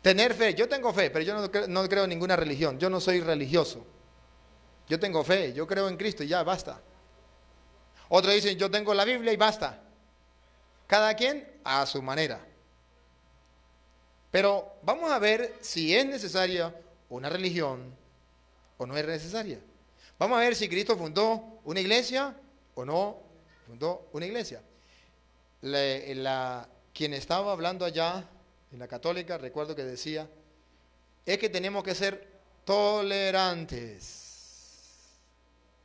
Tener fe, yo tengo fe, pero yo no creo en ninguna religión, yo no soy religioso. Yo tengo fe, yo creo en Cristo y ya, basta. Otros dicen, yo tengo la Biblia y basta. Cada quien a su manera. Pero vamos a ver si es necesaria una religión o no es necesaria. Vamos a ver si Cristo fundó una iglesia o no fundó una iglesia. Quien estaba hablando allá en la católica, recuerdo que decía, es que tenemos que ser tolerantes.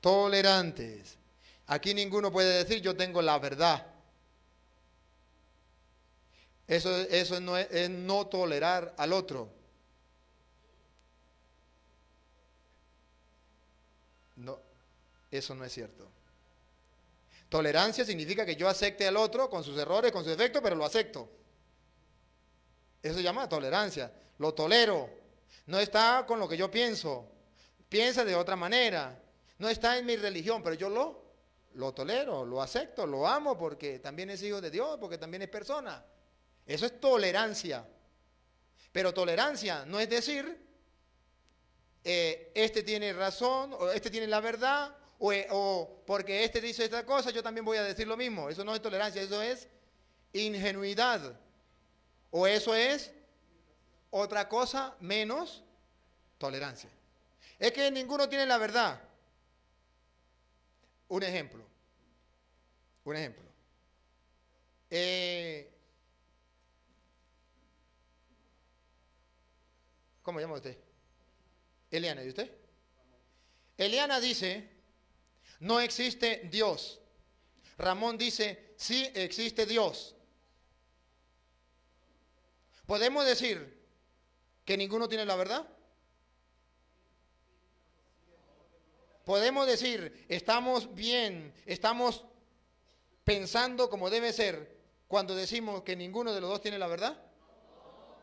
Tolerantes. Aquí ninguno puede decir yo tengo la verdad. Eso no es no tolerar al otro. No, eso no es cierto. Tolerancia significa que yo acepte al otro con sus errores, con sus defectos, pero lo acepto. Eso se llama tolerancia. Lo tolero. No está con lo que yo pienso. Piensa de otra manera. No está en mi religión, pero yo lo tolero, lo acepto, lo amo porque también es hijo de Dios, porque también es persona. Eso es tolerancia. Pero tolerancia no es decir, este tiene razón, o este tiene la verdad, o porque este dice esta cosa, yo también voy a decir lo mismo. Eso no es tolerancia, eso es ingenuidad. O eso es otra cosa menos tolerancia. Es que ninguno tiene la verdad. Un ejemplo. Un ejemplo. ¿Cómo llama usted? Eliana, ¿y usted? Eliana dice, no existe Dios. Ramón dice, sí existe Dios. ¿Podemos decir que ninguno tiene la verdad? Podemos decir, estamos bien, estamos pensando como debe ser cuando decimos que ninguno de los dos tiene la verdad.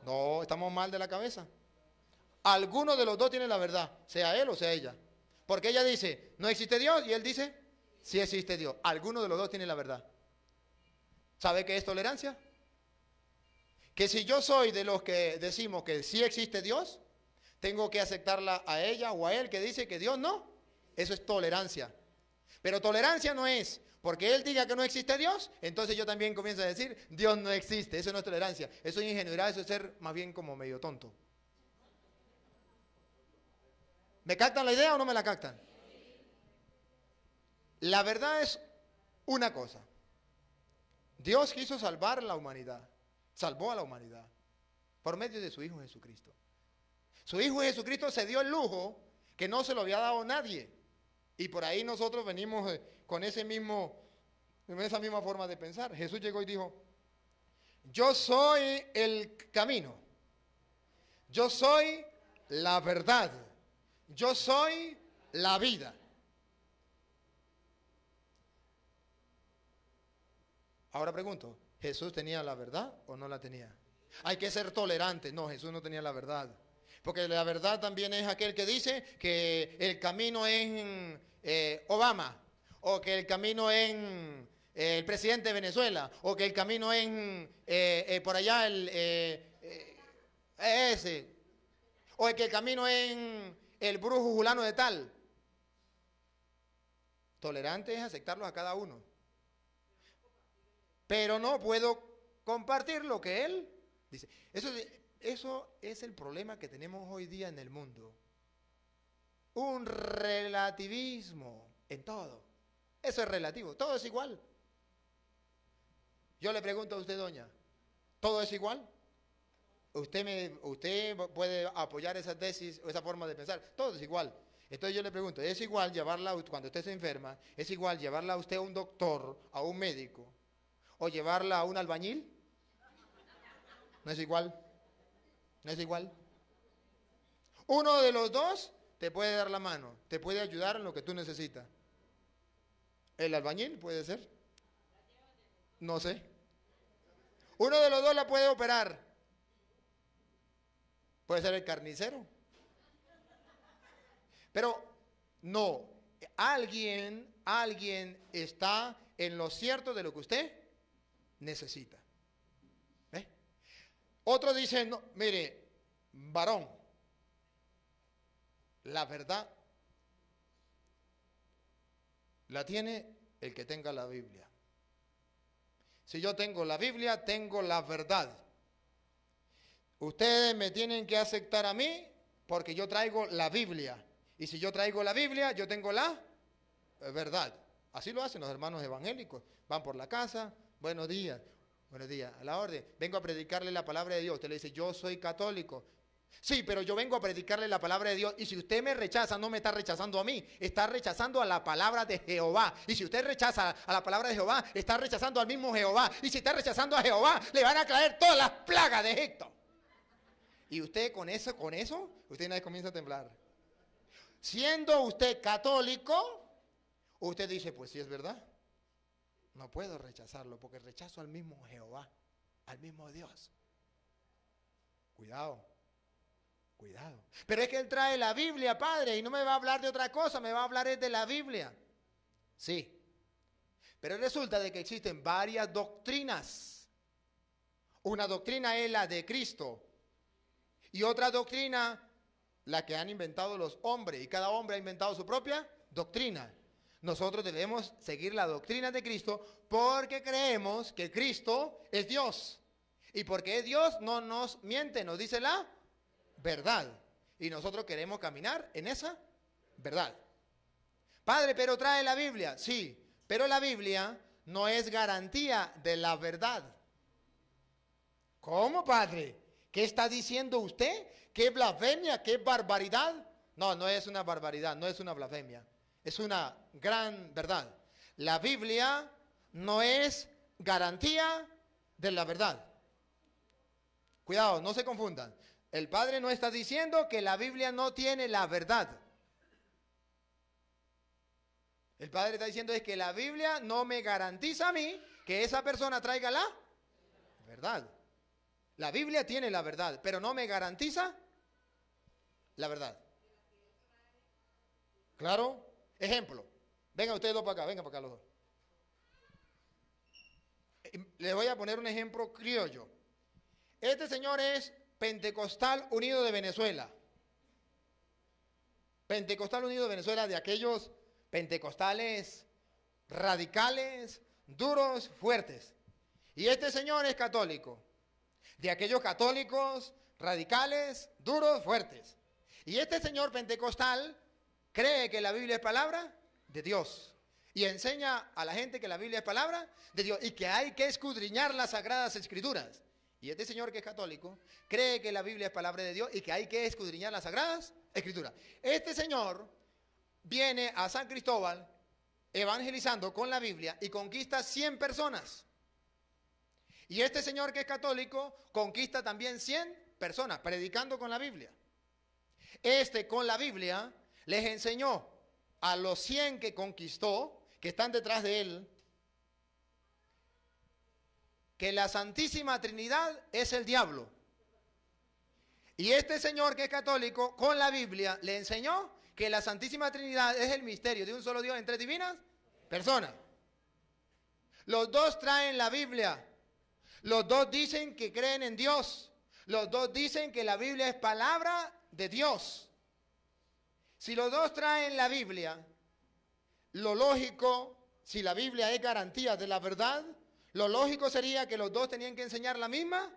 No, estamos mal de la cabeza. Alguno de los dos tiene la verdad, sea él o sea ella. Porque ella dice, no existe Dios, y él dice, sí existe Dios. Alguno de los dos tiene la verdad. ¿Sabe qué es tolerancia? Que si yo soy de los que decimos que sí existe Dios, tengo que aceptarla a ella o a él que dice que Dios no. Eso es tolerancia. Pero tolerancia no es porque él diga que no existe Dios, entonces yo también comienzo a decir, Dios no existe. Eso no es tolerancia. Eso es ingenuidad, eso es ser más bien como medio tonto. ¿Me captan la idea o no me la captan? La verdad es una cosa. Dios quiso salvar a la humanidad. Salvó a la humanidad por medio de su Hijo Jesucristo. Su Hijo Jesucristo se dio el lujo que no se lo había dado nadie. Y por ahí nosotros venimos con esa misma forma de pensar. Jesús llegó y dijo, yo soy el camino. Yo soy la verdad. Yo soy la vida. Ahora pregunto, ¿Jesús tenía la verdad o no la tenía? Hay que ser tolerante. No, Jesús no tenía la verdad. Porque la verdad también es aquel que dice que el camino es Obama, o que el camino es el presidente de Venezuela, o que el camino es por allá ese, o que el camino es el brujo fulano de tal. Tolerante es aceptarlos a cada uno. Pero no puedo compartir lo que él dice. Eso es el problema que tenemos hoy día en el mundo. Un relativismo en todo. Eso es relativo, todo es igual. Yo le pregunto a usted, doña, ¿todo es igual? Usted puede apoyar esa tesis o esa forma de pensar, todo es igual. Entonces yo le pregunto, ¿es igual llevarla, cuando usted se enferma, es igual llevarla a usted a un doctor, a un médico, o llevarla a un albañil? ¿No es igual? ¿No es igual? Uno de los dos te puede dar la mano, te puede ayudar en lo que tú necesitas. ¿El albañil puede ser? No sé. Uno de los dos la puede operar. Puede ser el carnicero. Pero no, alguien está en lo cierto de lo que usted necesita. ¿Ve? Otro dice, no, mire, varón, la verdad la tiene el que tenga la Biblia. Si yo tengo la Biblia, tengo la verdad. Ustedes me tienen que aceptar a mí porque yo traigo la Biblia. Y si yo traigo la Biblia, yo tengo la verdad. Así lo hacen los hermanos evangélicos. Van por la casa, buenos días, a la orden. Vengo a predicarle la palabra de Dios. Usted le dice, yo soy católico. Sí, pero yo vengo a predicarle la palabra de Dios. Y si usted me rechaza, no me está rechazando a mí, está rechazando a la palabra de Jehová. Y si usted rechaza a la palabra de Jehová, está rechazando al mismo Jehová. Y si está rechazando a Jehová, le van a caer todas las plagas de Egipto. Y usted con eso, usted una vez comienza a temblar. Siendo usted católico, usted dice, pues sí es verdad. No puedo rechazarlo porque rechazo al mismo Jehová, al mismo Dios. Cuidado. Cuidado. Pero es que él trae la Biblia, padre, y no me va a hablar de otra cosa, me va a hablar de la Biblia. Sí. Pero resulta de que existen varias doctrinas. Una doctrina es la de Cristo. Y otra doctrina, la que han inventado los hombres. Y cada hombre ha inventado su propia doctrina. Nosotros debemos seguir la doctrina de Cristo porque creemos que Cristo es Dios. Y porque es Dios no nos miente, nos dice la verdad. Y nosotros queremos caminar en esa verdad. Padre, pero trae la Biblia. Sí, pero la Biblia no es garantía de la verdad. ¿Cómo, padre? ¿Qué está diciendo usted? ¿Qué blasfemia? ¿Qué barbaridad? No, no es una barbaridad, no es una blasfemia. Es una gran verdad. La Biblia no es garantía de la verdad. Cuidado, no se confundan. El Padre no está diciendo que la Biblia no tiene la verdad. El Padre está diciendo es que la Biblia no me garantiza a mí que esa persona traiga la verdad. La Biblia tiene la verdad, pero no me garantiza la verdad. ¿Claro? Ejemplo. Vengan ustedes dos para acá, vengan para acá los dos. Les voy a poner un ejemplo criollo. Este señor es Pentecostal Unido de Venezuela. Pentecostal Unido de Venezuela, de aquellos pentecostales radicales, duros, fuertes. Y este señor es católico. De aquellos católicos radicales, duros, fuertes. Y este señor pentecostal cree que la Biblia es palabra de Dios. Y enseña a la gente que la Biblia es palabra de Dios. Y que hay que escudriñar las Sagradas Escrituras. Y este señor que es católico cree que la Biblia es palabra de Dios y que hay que escudriñar las Sagradas Escrituras. Este señor viene a San Cristóbal evangelizando con la Biblia y conquista 100 personas. Y este señor que es católico conquista también 100 personas predicando con la Biblia. Este con la Biblia les enseñó a los 100 que conquistó, que están detrás de él, que la Santísima Trinidad es el diablo. Y este señor que es católico, con la Biblia, le enseñó que la Santísima Trinidad es el misterio de un solo Dios en tres divinas personas. Los dos traen la Biblia. Los dos dicen que creen en Dios. Los dos dicen que la Biblia es palabra de Dios. Si los dos traen la Biblia, lo lógico, si la Biblia es garantía de la verdad, lo lógico sería que los dos tenían que enseñar la misma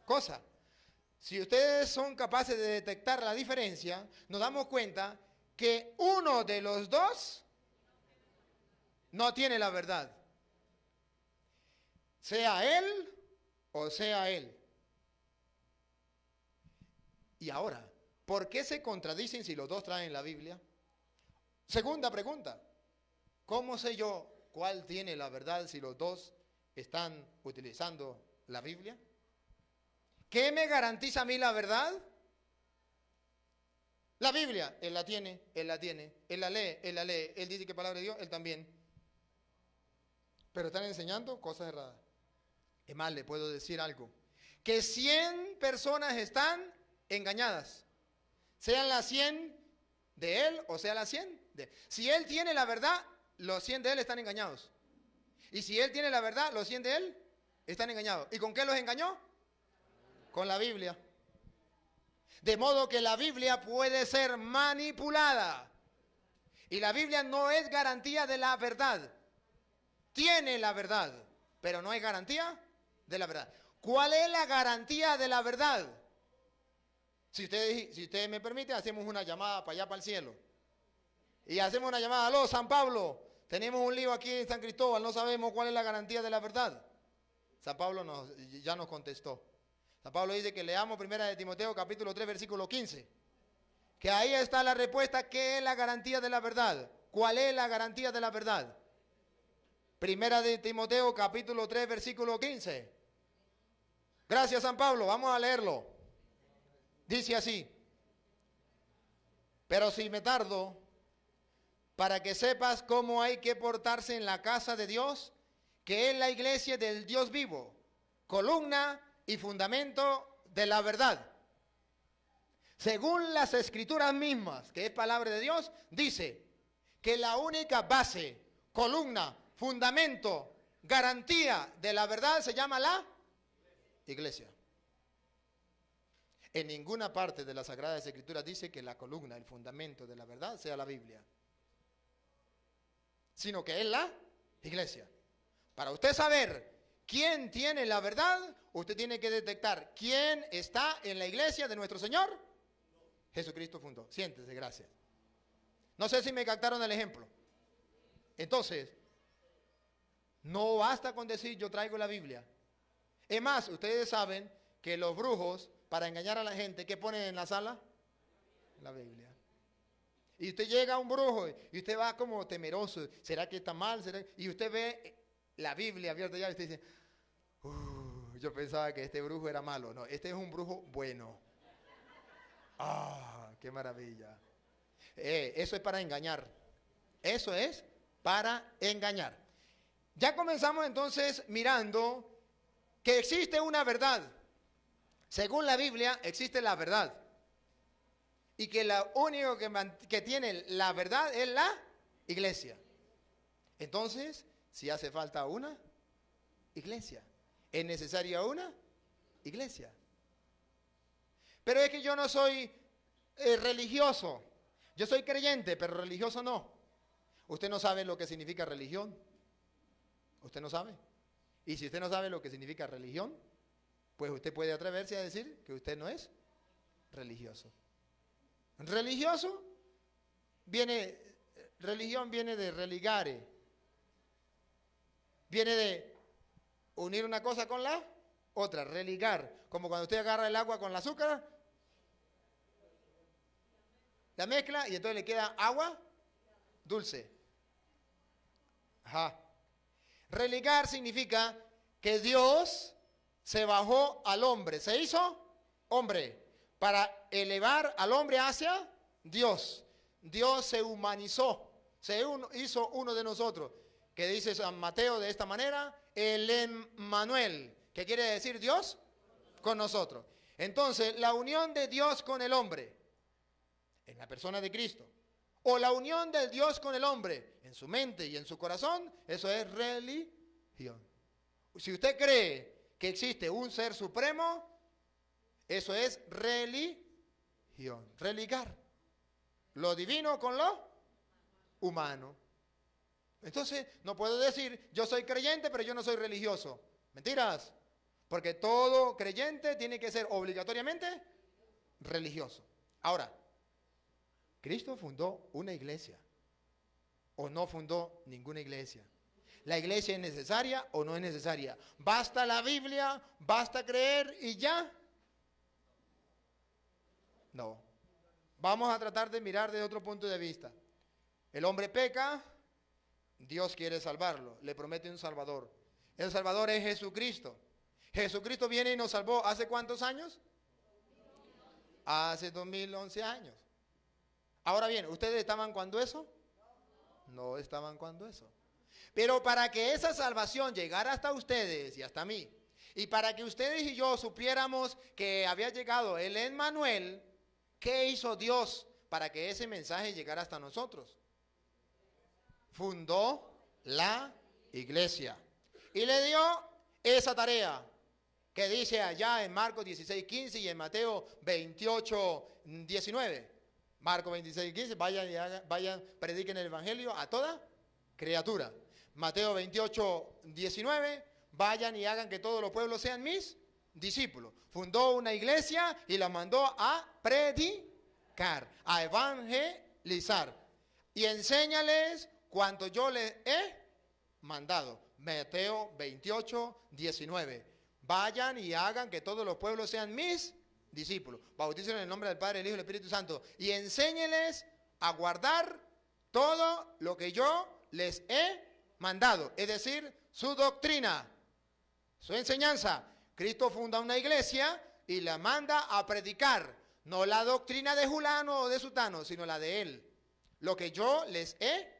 cosa. Si ustedes son capaces de detectar la diferencia, nos damos cuenta que uno de los dos no tiene la verdad. Sea él o sea él. Y ahora, ¿por qué se contradicen si los dos traen la Biblia? Segunda pregunta. ¿Cómo sé yo cuál tiene la verdad si los dos están utilizando la Biblia? ¿Qué me garantiza a mí la verdad? La Biblia, él la tiene, él la tiene, él la lee, él la lee, él dice que es palabra de Dios, él también. Pero están enseñando cosas erradas. Es más, le puedo decir algo. Que 100 personas están engañadas. Sean las 100 de él o sean las 100 de él. Si él tiene la verdad, los 100 de él están engañados. Y si él tiene la verdad, los 100 de él están engañados. ¿Y con qué los engañó? Con la Biblia. De modo que la Biblia puede ser manipulada. Y la Biblia no es garantía de la verdad. Tiene la verdad, pero no es garantía de la verdad. ¿Cuál es la garantía de la verdad? Si usted me permite, hacemos una llamada para allá, para el cielo. Y hacemos una llamada. Aló, San Pablo, tenemos un lío aquí en San Cristóbal, no sabemos cuál es la garantía de la verdad. San Pablo ya nos contestó. San Pablo dice que leamos 1 de Timoteo capítulo 3 versículo 15. Que ahí está la respuesta. ¿Qué es la garantía de la verdad? ¿Cuál es la garantía de la verdad? 1 de Timoteo capítulo 3 versículo 15. Gracias, San Pablo, vamos a leerlo. Dice así: pero si me tardo, para que sepas cómo hay que portarse en la casa de Dios, que es la iglesia del Dios vivo, columna y fundamento de la verdad. Según las escrituras mismas, que es palabra de Dios, dice que la única base, columna, fundamento, garantía de la verdad se llama la iglesia. En ninguna parte de las Sagradas Escrituras dice que la columna, el fundamento de la verdad sea la Biblia, sino que es la iglesia. Para usted saber quién tiene la verdad, usted tiene que detectar quién está en la iglesia de nuestro Señor Jesucristo fundó. Siéntese, gracias. No sé si me captaron el ejemplo. Entonces, no basta con decir yo traigo la Biblia. Es más, ustedes saben que los brujos, para engañar a la gente, ¿qué ponen en la sala? La Biblia. Y usted llega a un brujo y usted va como temeroso. ¿Será que está mal? Y usted ve la Biblia abierta ya y usted dice, yo pensaba que este brujo era malo. No, este es un brujo bueno. ¡Ah, qué maravilla! Eso es para engañar. Eso es para engañar. Ya comenzamos entonces mirando que existe una verdad. Según la Biblia, existe la verdad. Y que lo único que tiene la verdad es la iglesia. Entonces, si hace falta una iglesia, es necesaria una iglesia. Pero es que yo no soy religioso. Yo soy creyente, pero religioso no. Usted no sabe lo que significa religión. Usted no sabe. Y si usted no sabe lo que significa religión, pues usted puede atreverse a decir que usted no es religioso. Religioso religión viene de religare. Viene de unir una cosa con la otra, religar. Como cuando usted agarra el agua con el azúcar, la mezcla y entonces le queda agua dulce. Ajá. Religar significa que Dios se bajó al hombre, se hizo hombre para elevar al hombre hacia Dios. Dios se humanizó, hizo uno de nosotros, que dice San Mateo de esta manera, el Emmanuel, que quiere decir Dios con nosotros. Entonces, la unión de Dios con el hombre, en la persona de Cristo, o la unión del Dios con el hombre, en su mente y en su corazón, eso es religión. Si usted cree que existe un ser supremo, eso es religión, religar lo divino con lo humano. Entonces, no puedo decir, yo soy creyente, pero yo no soy religioso. Mentiras, porque todo creyente tiene que ser obligatoriamente religioso. Ahora, ¿Cristo fundó una iglesia o no fundó ninguna iglesia? ¿La iglesia es necesaria o no es necesaria? ¿Basta la Biblia? ¿Basta creer y ya? No. Vamos a tratar de mirar desde otro punto de vista. El hombre peca, Dios quiere salvarlo, le promete un Salvador. El Salvador es Jesucristo. Jesucristo viene y nos salvó ¿hace cuántos años? Hace 2011 años. Ahora bien, ¿ustedes estaban cuando eso? No estaban cuando eso. Pero para que esa salvación llegara hasta ustedes y hasta mí, y para que ustedes y yo supiéramos que había llegado el Emmanuel, ¿qué hizo Dios para que ese mensaje llegara hasta nosotros? Fundó la iglesia y le dio esa tarea. que dice allá en Marcos 16:15 y en Mateo 28:19. Marcos 26:15, vayan, prediquen el evangelio a toda criatura. Mateo 28:19, vayan y hagan que todos los pueblos sean mis discípulos. Fundó una iglesia y la mandó a predicar, a evangelizar. Y enséñales cuanto yo les he mandado. Mateo 28:19. Vayan y hagan que todos los pueblos sean mis discípulos. Bautícenlos en el nombre del Padre, del Hijo y del Espíritu Santo. Y enséñenles a guardar todo lo que yo les he mandado. Es decir, su doctrina, su enseñanza. Cristo funda una iglesia y la manda a predicar. No la doctrina de Julano o de Sutano, sino la de él. Lo que yo les he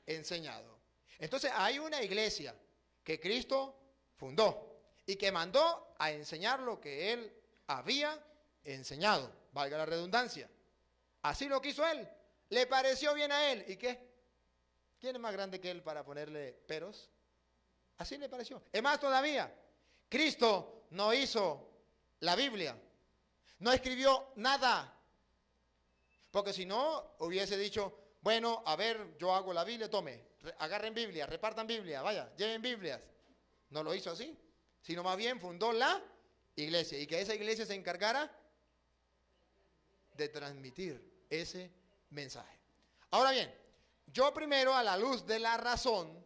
enseñado. Entonces hay una iglesia que Cristo fundó y que mandó a enseñar lo que él había enseñado, valga la redundancia. Así lo quiso él, le pareció bien a él. ¿Y qué? ¿Quién es más grande que él para ponerle peros? Así le pareció. Es más todavía, Cristo no hizo la Biblia, no escribió nada, porque si no hubiese dicho, bueno, a ver, yo hago la Biblia, tome, agarren Biblia, repartan Biblia, vaya, lleven Biblias. No lo hizo así, sino más bien fundó la iglesia y que esa iglesia se encargara de transmitir ese mensaje. Ahora bien, yo primero, a la luz de la razón,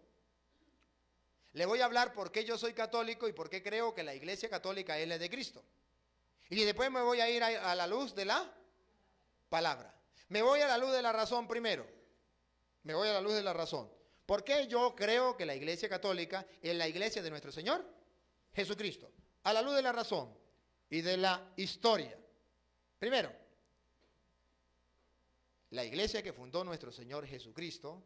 le voy a hablar por qué yo soy católico y por qué creo que la iglesia católica es la de Cristo. Y después me voy a ir a la luz de la palabra. Me voy a la luz de la razón primero. Me voy a la luz de la razón. ¿Por qué yo creo que la iglesia católica es la iglesia de nuestro Señor Jesucristo? A la luz de la razón y de la historia. Primero, la iglesia que fundó nuestro Señor Jesucristo,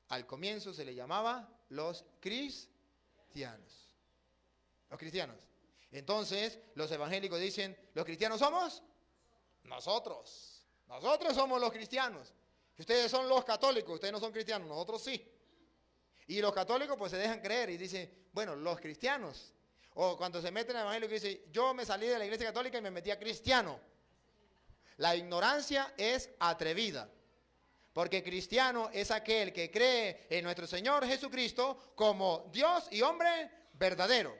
al comienzo se le llamaba los cristianos. Los cristianos. Entonces, los evangélicos dicen, ¿los cristianos somos? Nosotros. Nosotros somos los cristianos. Ustedes son los católicos, ustedes no son cristianos, nosotros sí. Y los católicos pues se dejan creer y dicen, bueno, los cristianos. O cuando se meten en el evangelio que dice, yo me salí de la iglesia católica y me metí a cristiano. La ignorancia es atrevida. Porque cristiano es aquel que cree en nuestro Señor Jesucristo como Dios y hombre verdadero.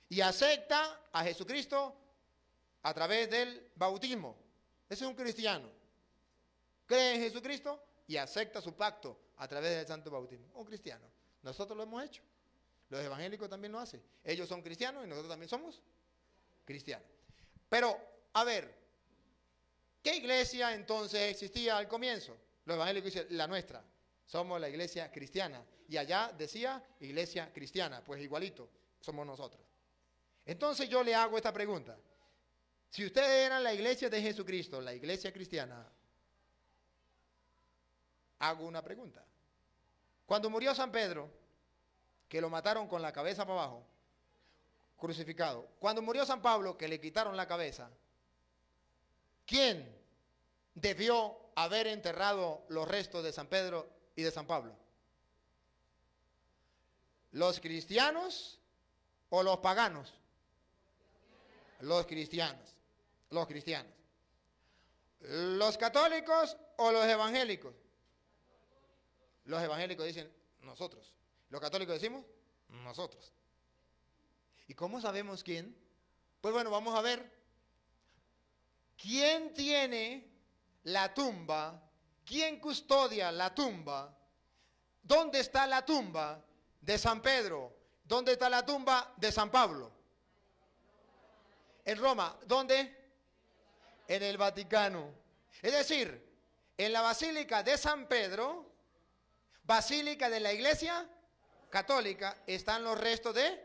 Y acepta a Jesucristo a través del bautismo. Ese es un cristiano. Cree en Jesucristo y acepta su pacto a través del santo bautismo. Un cristiano. Nosotros lo hemos hecho. Los evangélicos también lo hacen. Ellos son cristianos y nosotros también somos cristianos. Pero, a ver, ¿qué iglesia entonces existía al comienzo? Los evangélicos dicen, la nuestra. Somos la iglesia cristiana. Y allá decía iglesia cristiana. Pues igualito, somos nosotros. Entonces yo le hago esta pregunta. Si ustedes eran la iglesia de Jesucristo, la iglesia cristiana, hago una pregunta. Cuando murió San Pedro, que lo mataron con la cabeza para abajo, crucificado. Cuando murió San Pablo, que le quitaron la cabeza, ¿quién debió haber enterrado los restos de San Pedro y de San Pablo? ¿Los cristianos o los paganos? Los cristianos. Los cristianos. ¿Los católicos o los evangélicos? Los evangélicos dicen nosotros. Los católicos decimos nosotros. ¿Y cómo sabemos quién? Pues bueno, vamos a ver. ¿Quién tiene la tumba? ¿Quién custodia la tumba? ¿Dónde está la tumba de San Pedro? ¿Dónde está la tumba de San Pablo? En Roma. ¿Dónde? En el Vaticano. Es decir, en la Basílica de San Pedro, Basílica de la Iglesia Católica, están los restos de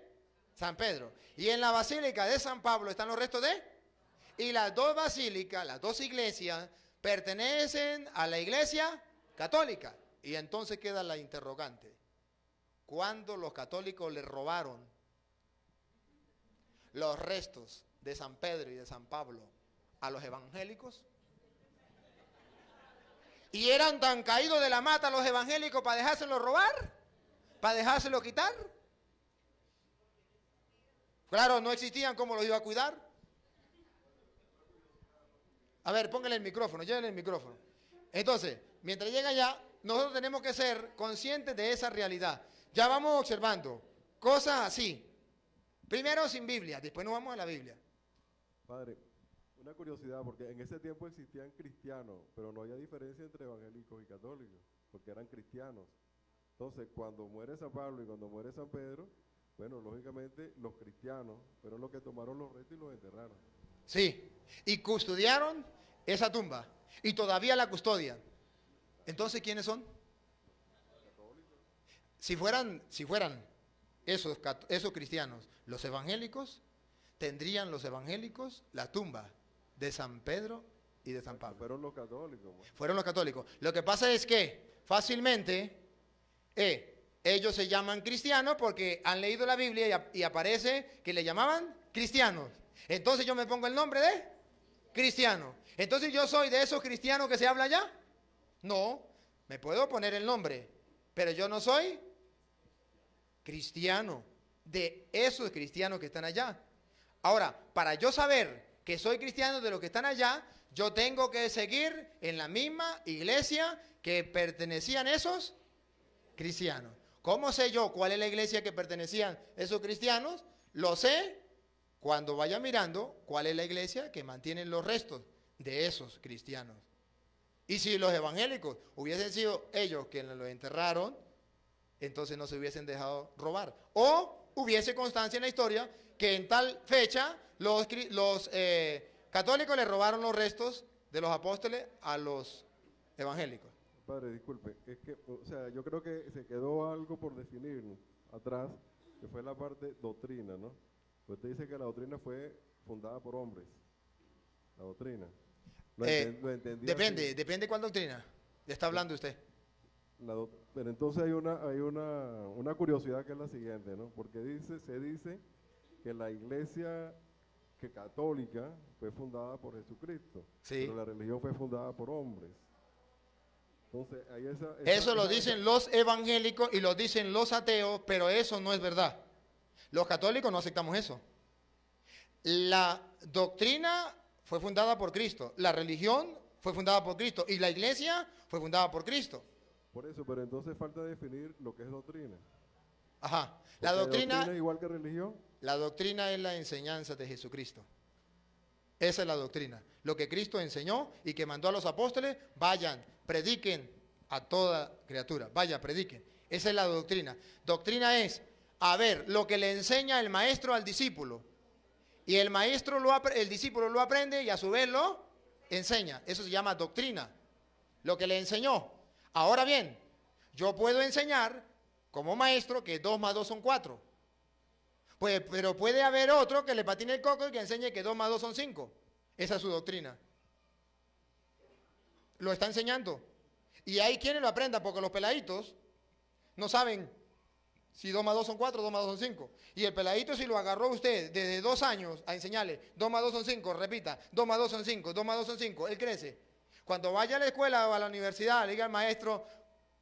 San Pedro. Y en la Basílica de San Pablo están los restos de... Y las dos basílicas, las dos iglesias, pertenecen a la Iglesia Católica. Y entonces queda la interrogante. ¿Cuándo los católicos le robaron los restos de San Pedro y de San Pablo a los evangélicos? ¿Y eran tan caídos de la mata los evangélicos para dejárselo robar? ¿Para dejárselo quitar? Claro, no existían, ¿cómo los iba a cuidar? A ver, póngale el micrófono, llévenle el micrófono. Entonces, mientras llega allá, nosotros tenemos que ser conscientes de esa realidad. Ya vamos observando cosas así. Primero sin Biblia, después nos vamos a la Biblia. Padre, una curiosidad, porque en ese tiempo existían cristianos, pero no había diferencia entre evangélicos y católicos, porque eran cristianos. Entonces, cuando muere San Pablo y cuando muere San Pedro, bueno, lógicamente los cristianos fueron los que tomaron los restos y los enterraron. Sí, y custodiaron esa tumba, y todavía la custodian. Entonces, ¿quiénes son? Si fueran esos cristianos, los evangélicos, tendrían los evangélicos la tumba de San Pedro y de San Pablo. Fueron los católicos. Bueno. Fueron los católicos. Lo que pasa es que fácilmente ellos se llaman cristianos porque han leído la Biblia y aparece que le llamaban cristianos. Entonces yo me pongo el nombre de cristiano. Entonces yo soy de esos cristianos que se habla allá. No, me puedo poner el nombre, pero yo no soy cristiano de esos cristianos que están allá. Ahora, para yo saber que soy cristiano de los que están allá, yo tengo que seguir en la misma iglesia que pertenecían esos cristianos. ¿Cómo sé yo cuál es la iglesia que pertenecían esos cristianos? Lo sé cuando vaya mirando cuál es la iglesia que mantiene los restos de esos cristianos. Y si los evangélicos hubiesen sido ellos quienes los enterraron, entonces no se hubiesen dejado robar. O hubiese constancia en la historia que en tal fecha los católicos le robaron los restos de los apóstoles a los evangélicos. Padre, disculpe, es que, o sea, yo creo que se quedó algo por definir atrás, que fue la parte doctrina, ¿no? Usted dice que la doctrina fue fundada por hombres, la doctrina. Lo entendí así. Depende cuál doctrina está hablando usted. Pero entonces hay una curiosidad que es la siguiente, ¿no? Porque se dice que la iglesia católica fue fundada por Jesucristo, Sí. pero la religión fue fundada por hombres. Entonces, ahí Eso lo dicen los evangélicos y lo dicen los ateos, pero eso no es verdad. Los católicos no aceptamos eso. La doctrina fue fundada por Cristo, la religión fue fundada por Cristo y la iglesia fue fundada por Cristo. Por eso, pero entonces falta definir lo que es doctrina. Ajá. La doctrina es igual que religión. La doctrina es la enseñanza de Jesucristo. Esa es la doctrina. Lo que Cristo enseñó y que mandó a los apóstoles, vayan, prediquen a toda criatura. Vaya, prediquen. Esa es la doctrina. Doctrina es, a ver, lo que le enseña el maestro al discípulo. Y el discípulo lo aprende y a su vez lo enseña. Eso se llama doctrina. Lo que le enseñó. Ahora bien, yo puedo enseñar como maestro que 2 más 2 son 4. Pues, pero puede haber otro que le patine el coco y que enseñe que 2 más 2 son 5. Esa es su doctrina. Lo está enseñando. Y hay quienes lo aprendan porque los peladitos no saben si 2 más 2 son 4, 2 más 2 son 5. Y el peladito, si lo agarró usted desde 2 años a enseñarle 2 más 2 son 5, repita, 2 más 2 son 5, 2 más 2 son 5, él crece. Cuando vaya a la escuela o a la universidad, le diga al maestro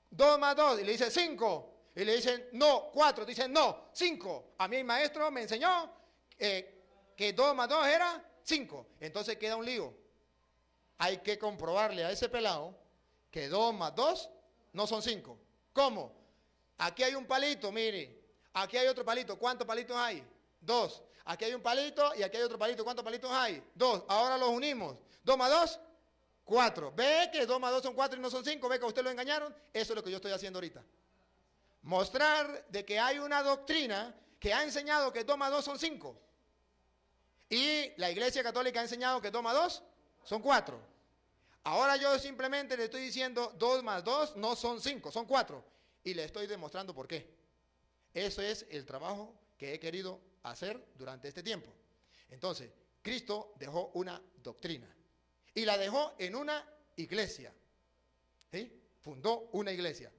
2 más 2 y le dice 5. Y le dicen no, 4, dicen no, 5. A mí el maestro me enseñó que 2 más 2 era 5. Entonces queda un lío. Hay que comprobarle a ese pelado que 2 más 2 no son 5. ¿Cómo? Aquí hay un palito, mire. Aquí hay otro palito. ¿Cuántos palitos hay? 2. Aquí hay un palito y aquí hay otro palito. ¿Cuántos palitos hay? 2. Ahora los unimos. 2 más 2, 4. ¿Ve que 2 más 2 son 4 y no son 5? ¿Ve que a usted lo engañaron? Eso es lo que yo estoy haciendo ahorita. Mostrar de que hay una doctrina que ha enseñado que 2 más 2 son 5. Y la Iglesia Católica ha enseñado que 2 más 2 son 4. Ahora yo simplemente le estoy diciendo 2 más 2 no son 5, son 4. Y le estoy demostrando por qué. Eso es el trabajo que he querido hacer durante este tiempo. Entonces, Cristo dejó una doctrina. Y la dejó en una iglesia. ¿Sí? Fundó una iglesia.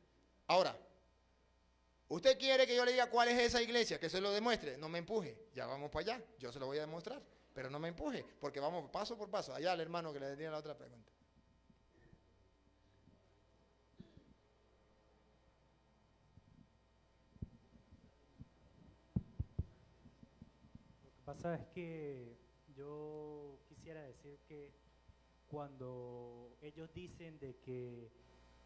Ahora, ¿usted quiere que yo le diga cuál es esa iglesia? Que se lo demuestre. No me empuje. Ya vamos para allá. Yo se lo voy a demostrar. Pero no me empuje, porque vamos paso por paso. Allá al hermano que le tenía la otra pregunta. pasa es que yo quisiera decir que cuando ellos dicen de que,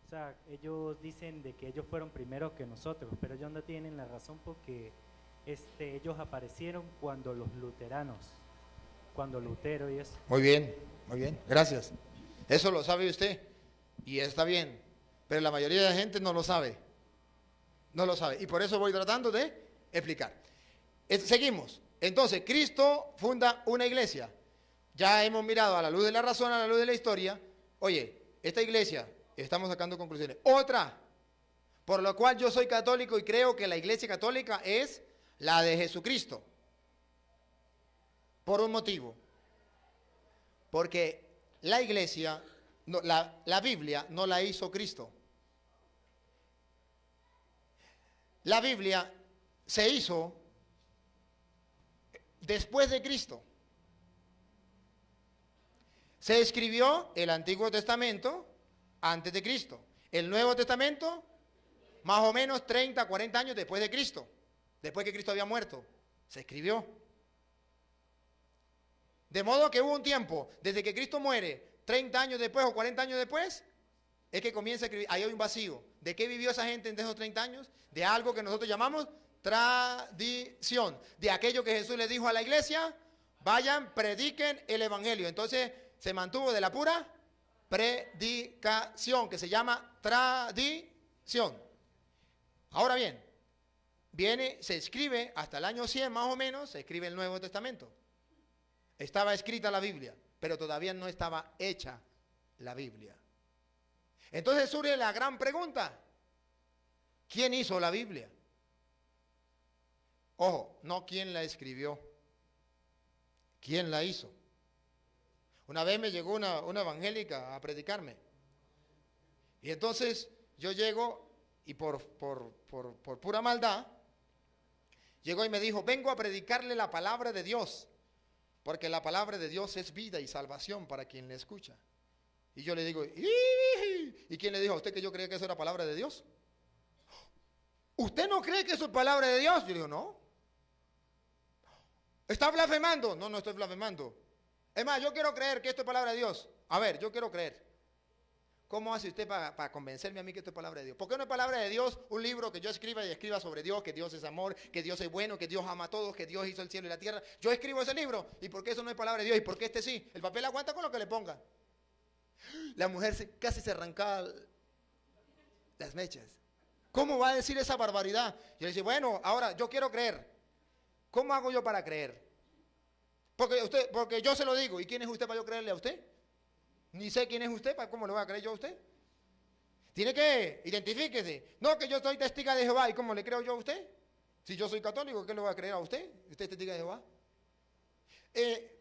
o sea, ellos dicen de que ellos fueron primero que nosotros, pero ellos no tienen la razón porque ellos aparecieron cuando los luteranos, cuando Lutero y eso. Muy bien, gracias. Eso lo sabe usted y está bien, pero la mayoría de la gente no lo sabe. No lo sabe. Y por eso voy tratando de explicar. Seguimos. Entonces, Cristo funda una iglesia. Ya hemos mirado a la luz de la razón, a la luz de la historia. Oye, esta iglesia, estamos sacando conclusiones. Otra, por lo cual yo soy católico y creo que la iglesia católica es la de Jesucristo. Por un motivo. Porque la iglesia, no, la Biblia no la hizo Cristo. La Biblia se hizo después de Cristo. Se escribió el Antiguo Testamento antes de Cristo. El Nuevo Testamento, más o menos 30, 40 años después de Cristo. Después que Cristo había muerto, se escribió. De modo que hubo un tiempo, desde que Cristo muere, 30 años después o 40 años después, es que comienza a escribir. Ahí hay un vacío. ¿De qué vivió esa gente en esos 30 años? De algo que nosotros llamamos tradición. De aquello que Jesús le dijo a la iglesia, vayan, prediquen el evangelio. Entonces se mantuvo de la pura predicación, que se llama tradición. Ahora bien, se escribe hasta el año 100 más o menos, se escribe el Nuevo Testamento. Estaba escrita la Biblia, pero todavía no estaba hecha la Biblia. Entonces surge la gran pregunta: ¿quién hizo la Biblia? Ojo, no quién la escribió, ¿quién la hizo? Una vez me llegó una evangélica a predicarme. Y entonces yo llego y por pura maldad, llegó y me dijo, vengo a predicarle la palabra de Dios, porque la palabra de Dios es vida y salvación para quien le escucha. Y yo le digo, ¿y quién le dijo a usted que yo creía que eso era palabra de Dios? ¿Usted no cree que eso es palabra de Dios? Yo digo, no. ¿Está blasfemando? No, no estoy blasfemando. Es más, yo quiero creer que esto es palabra de Dios. A ver, yo quiero creer. ¿Cómo hace usted para convencerme a mí que esto es palabra de Dios? ¿Por qué no es palabra de Dios un libro que yo escriba y escriba sobre Dios, que Dios es amor, que Dios es bueno, que Dios ama a todos, que Dios hizo el cielo y la tierra? Yo escribo ese libro. ¿Y por qué eso no es palabra de Dios? ¿Y por qué este sí? El papel aguanta con lo que le ponga. La mujer casi se arrancaba las mechas. ¿Cómo va a decir esa barbaridad? Yo le dije, bueno, ahora yo quiero creer. ¿Cómo hago yo para creer? Porque yo se lo digo. ¿Y quién es usted para yo creerle a usted? Ni sé quién es usted, ¿cómo le voy a creer yo a usted? Tiene que, identifíquese. No, que yo soy testigo de Jehová. ¿Y cómo le creo yo a usted? Si yo soy católico, ¿qué le voy a creer a usted? ¿Usted es testigo de Jehová?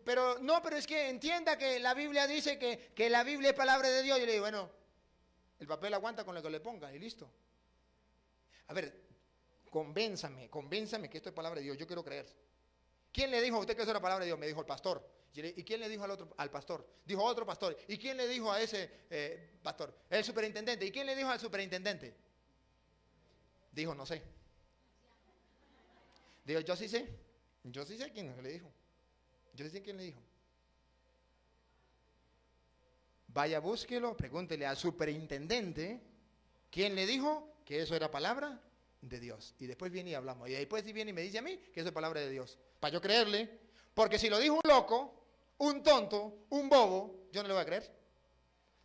Pero es que entienda que la Biblia dice que la Biblia es palabra de Dios. Yo le digo, bueno, el papel aguanta con lo que le ponga y listo. A ver, convénzame que esto es palabra de Dios. Yo quiero creer. ¿Quién le dijo a usted que eso era palabra de Dios? Me dijo el pastor. ¿Y quién le dijo al pastor? Dijo otro pastor. ¿Y quién le dijo a ese pastor? El superintendente. ¿Y quién le dijo al superintendente? Dijo, no sé. Dijo, yo sí sé. Yo sí sé quién le dijo. Yo sé quién le dijo. Vaya, búsquelo, pregúntele al superintendente quién le dijo que eso era palabra de Dios. Y después viene y hablamos. Y después viene y me dice a mí que eso es palabra de Dios. Para yo creerle. Porque si lo dijo un loco, un tonto, un bobo, yo no le voy a creer.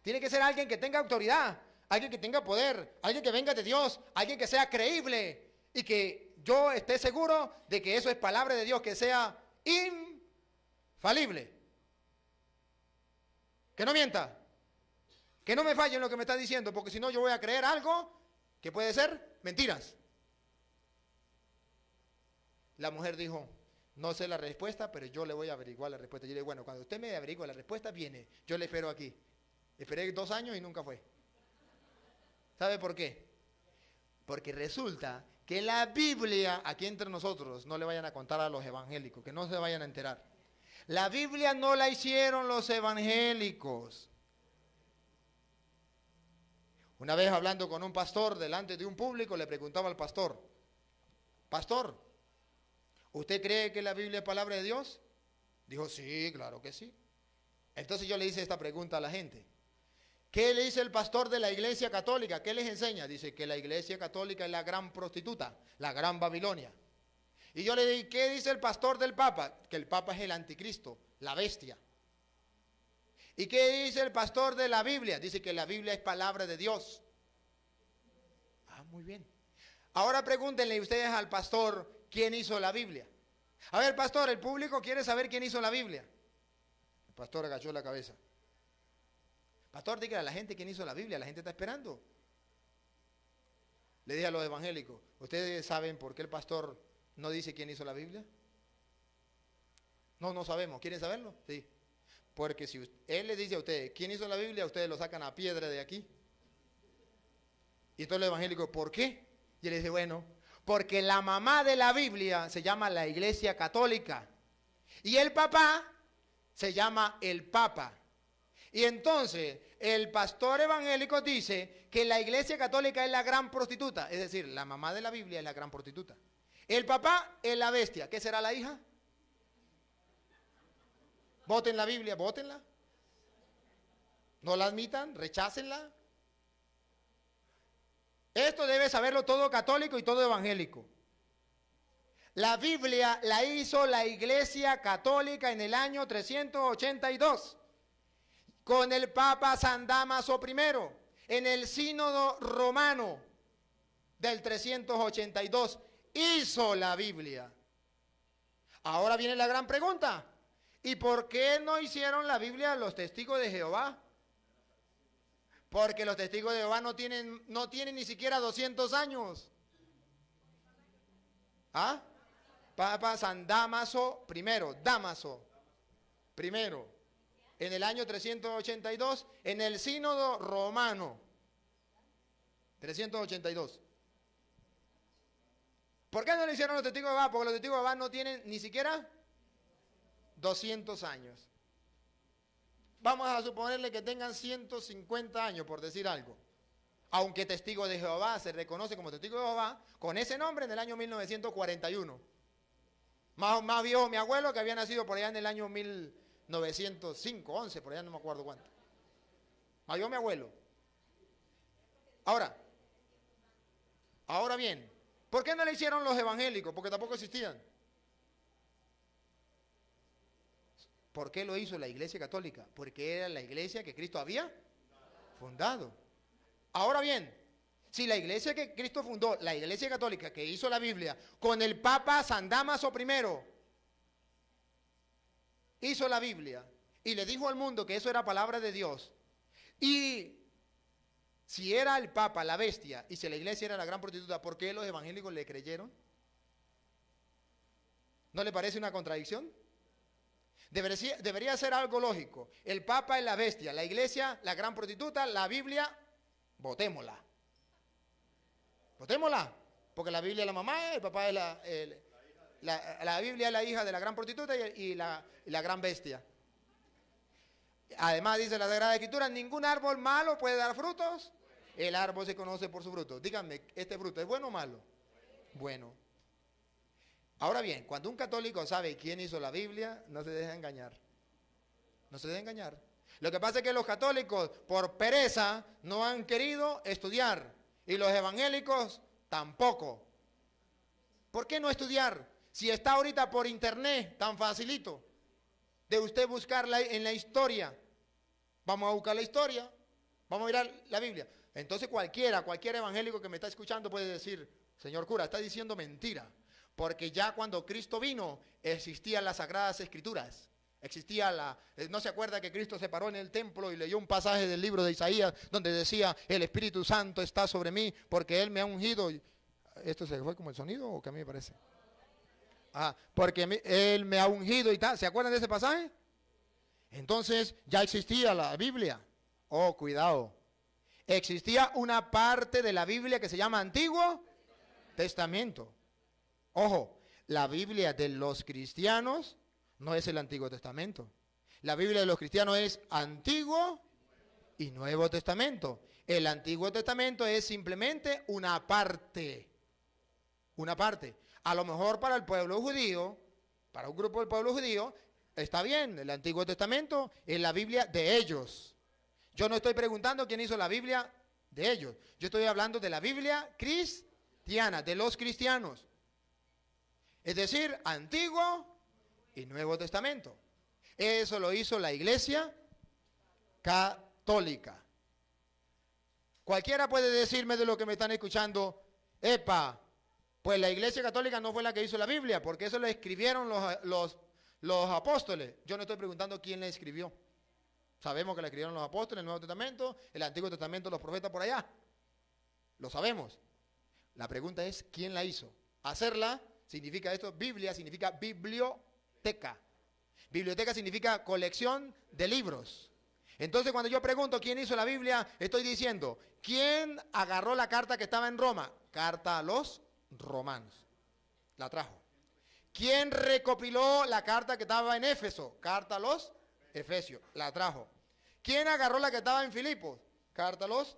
Tiene que ser alguien que tenga autoridad, alguien que tenga poder, alguien que venga de Dios, alguien que sea creíble y que yo esté seguro de que eso es palabra de Dios, que sea infalible. Que no mienta, que no me falle en lo que me está diciendo, porque si no yo voy a creer algo que puede ser mentiras. La mujer dijo, no sé la respuesta, pero yo le voy a averiguar la respuesta. Yo le digo, bueno, cuando usted me averigua la respuesta, viene. Yo le espero aquí. Esperé 2 años y nunca fue. ¿Sabe por qué? Porque resulta que la Biblia, aquí entre nosotros, no le vayan a contar a los evangélicos, que no se vayan a enterar. La Biblia no la hicieron los evangélicos. Una vez hablando con un pastor delante de un público, le preguntaba al pastor, pastor, ¿Usted cree que la Biblia es palabra de Dios? Dijo, sí, claro que sí. Entonces yo le hice esta pregunta a la gente. ¿Qué le dice el pastor de la iglesia católica? ¿Qué les enseña? Dice que la iglesia católica es la gran prostituta, la gran Babilonia. Y yo le dije, ¿qué dice el pastor del Papa? Que el Papa es el anticristo, la bestia. ¿Y qué dice el pastor de la Biblia? Dice que la Biblia es palabra de Dios. Ah, muy bien. Ahora pregúntenle ustedes al pastor quién hizo la Biblia. A ver, pastor, el público quiere saber quién hizo la Biblia. El pastor agachó la cabeza. Pastor, dígale a la gente quién hizo la Biblia, la gente está esperando. Le dije a los evangélicos, ¿ustedes saben por qué el pastor no dice quién hizo la Biblia? No, no sabemos. ¿Quieren saberlo? Sí. Porque si él le dice a ustedes quién hizo la Biblia, ustedes lo sacan a piedra de aquí. Y entonces los evangélicos, ¿por qué? Y él dice, bueno, porque la mamá de la Biblia se llama la Iglesia Católica. Y el papá se llama el Papa. Y entonces el pastor evangélico dice que la Iglesia Católica es la gran prostituta. Es decir, la mamá de la Biblia es la gran prostituta. El papá es la bestia. ¿Qué será la hija? Voten la Biblia, votenla. No la admitan, rechácenla. Esto debe saberlo todo católico y todo evangélico. La Biblia la hizo la Iglesia Católica en el año 382 con el Papa San Dámaso I en el Sínodo Romano del 382. Hizo la Biblia. Ahora viene la gran pregunta. ¿Y por qué no hicieron la Biblia los testigos de Jehová? Porque los testigos de Jehová no tienen ni siquiera 200 años. ¿Ah? Papa San Dámaso I, en el año 382, en el Sínodo Romano. 382. ¿Por qué no lo hicieron los testigos de Jehová? Porque los testigos de Jehová no tienen ni siquiera 200 años. Vamos a suponerle que tengan 150 años, por decir algo. Aunque testigo de Jehová se reconoce como testigo de Jehová, con ese nombre en el año 1941. Más viejo mi abuelo, que había nacido por allá en el año 1905, 11, por allá no me acuerdo cuánto. Más viejo mi abuelo. Ahora bien, ¿por qué no le hicieron los evangélicos? Porque tampoco existían. ¿Por qué lo hizo la Iglesia Católica? Porque era la iglesia que Cristo había fundado. Ahora bien, si la iglesia que Cristo fundó, la Iglesia Católica que hizo la Biblia, con el Papa San Dámaso I, hizo la Biblia y le dijo al mundo que eso era palabra de Dios, y si era el Papa la bestia y si la iglesia era la gran prostituta, ¿por qué los evangélicos le creyeron? ¿No le parece una contradicción? Debería ser algo lógico. El Papa es la bestia, la iglesia, la gran prostituta, la Biblia, votémosla. Votémosla. Porque la Biblia es la mamá, el papá es la Biblia es la hija de la gran prostituta y la gran bestia. Además dice la Sagrada Escritura, ningún árbol malo puede dar frutos. El árbol se conoce por su fruto. Díganme, ¿este fruto es bueno o malo? Bueno. Ahora bien, cuando un católico sabe quién hizo la Biblia, no se deja engañar. No se deja engañar. Lo que pasa es que los católicos, por pereza, no han querido estudiar. Y los evangélicos tampoco. ¿Por qué no estudiar? Si está ahorita por internet, tan facilito, de usted buscarla en la historia. Vamos a buscar la historia, vamos a mirar la Biblia. Entonces cualquier evangélico que me está escuchando puede decir, señor cura, está diciendo mentira. Porque ya cuando Cristo vino, existían las Sagradas Escrituras. ¿No se acuerda que Cristo se paró en el templo y leyó un pasaje del libro de Isaías donde decía, el Espíritu Santo está sobre mí porque Él me ha ungido? ¿Esto se fue como el sonido o qué a mí me parece? Porque Él me ha ungido y tal. ¿Se acuerdan de ese pasaje? Entonces ya existía la Biblia. Oh, cuidado. Existía una parte de la Biblia que se llama Antiguo Testamento. Ojo, la Biblia de los cristianos no es el Antiguo Testamento. La Biblia de los cristianos es Antiguo y Nuevo Testamento. El Antiguo Testamento es simplemente una parte. Una parte. A lo mejor para el pueblo judío, para un grupo del pueblo judío, está bien, el Antiguo Testamento es la Biblia de ellos. Yo no estoy preguntando quién hizo la Biblia de ellos. Yo estoy hablando de la Biblia cristiana, de los cristianos. Es decir, Antiguo y Nuevo Testamento. Eso lo hizo la Iglesia Católica. Cualquiera puede decirme de lo que me están escuchando, epa, pues la Iglesia Católica no fue la que hizo la Biblia, porque eso lo escribieron los apóstoles. Yo no estoy preguntando quién la escribió. Sabemos que la escribieron los apóstoles, el Nuevo Testamento, el Antiguo Testamento, los profetas por allá. Lo sabemos. La pregunta es, ¿quién la hizo? Hacerla significa esto, Biblia significa biblioteca. Biblioteca significa colección de libros. Entonces cuando yo pregunto quién hizo la Biblia, estoy diciendo, ¿quién agarró la carta que estaba en Roma? Carta a los romanos. La trajo. ¿Quién recopiló la carta que estaba en Éfeso? Carta a los efesios. La trajo. ¿Quién agarró la que estaba en Filipos? Carta a los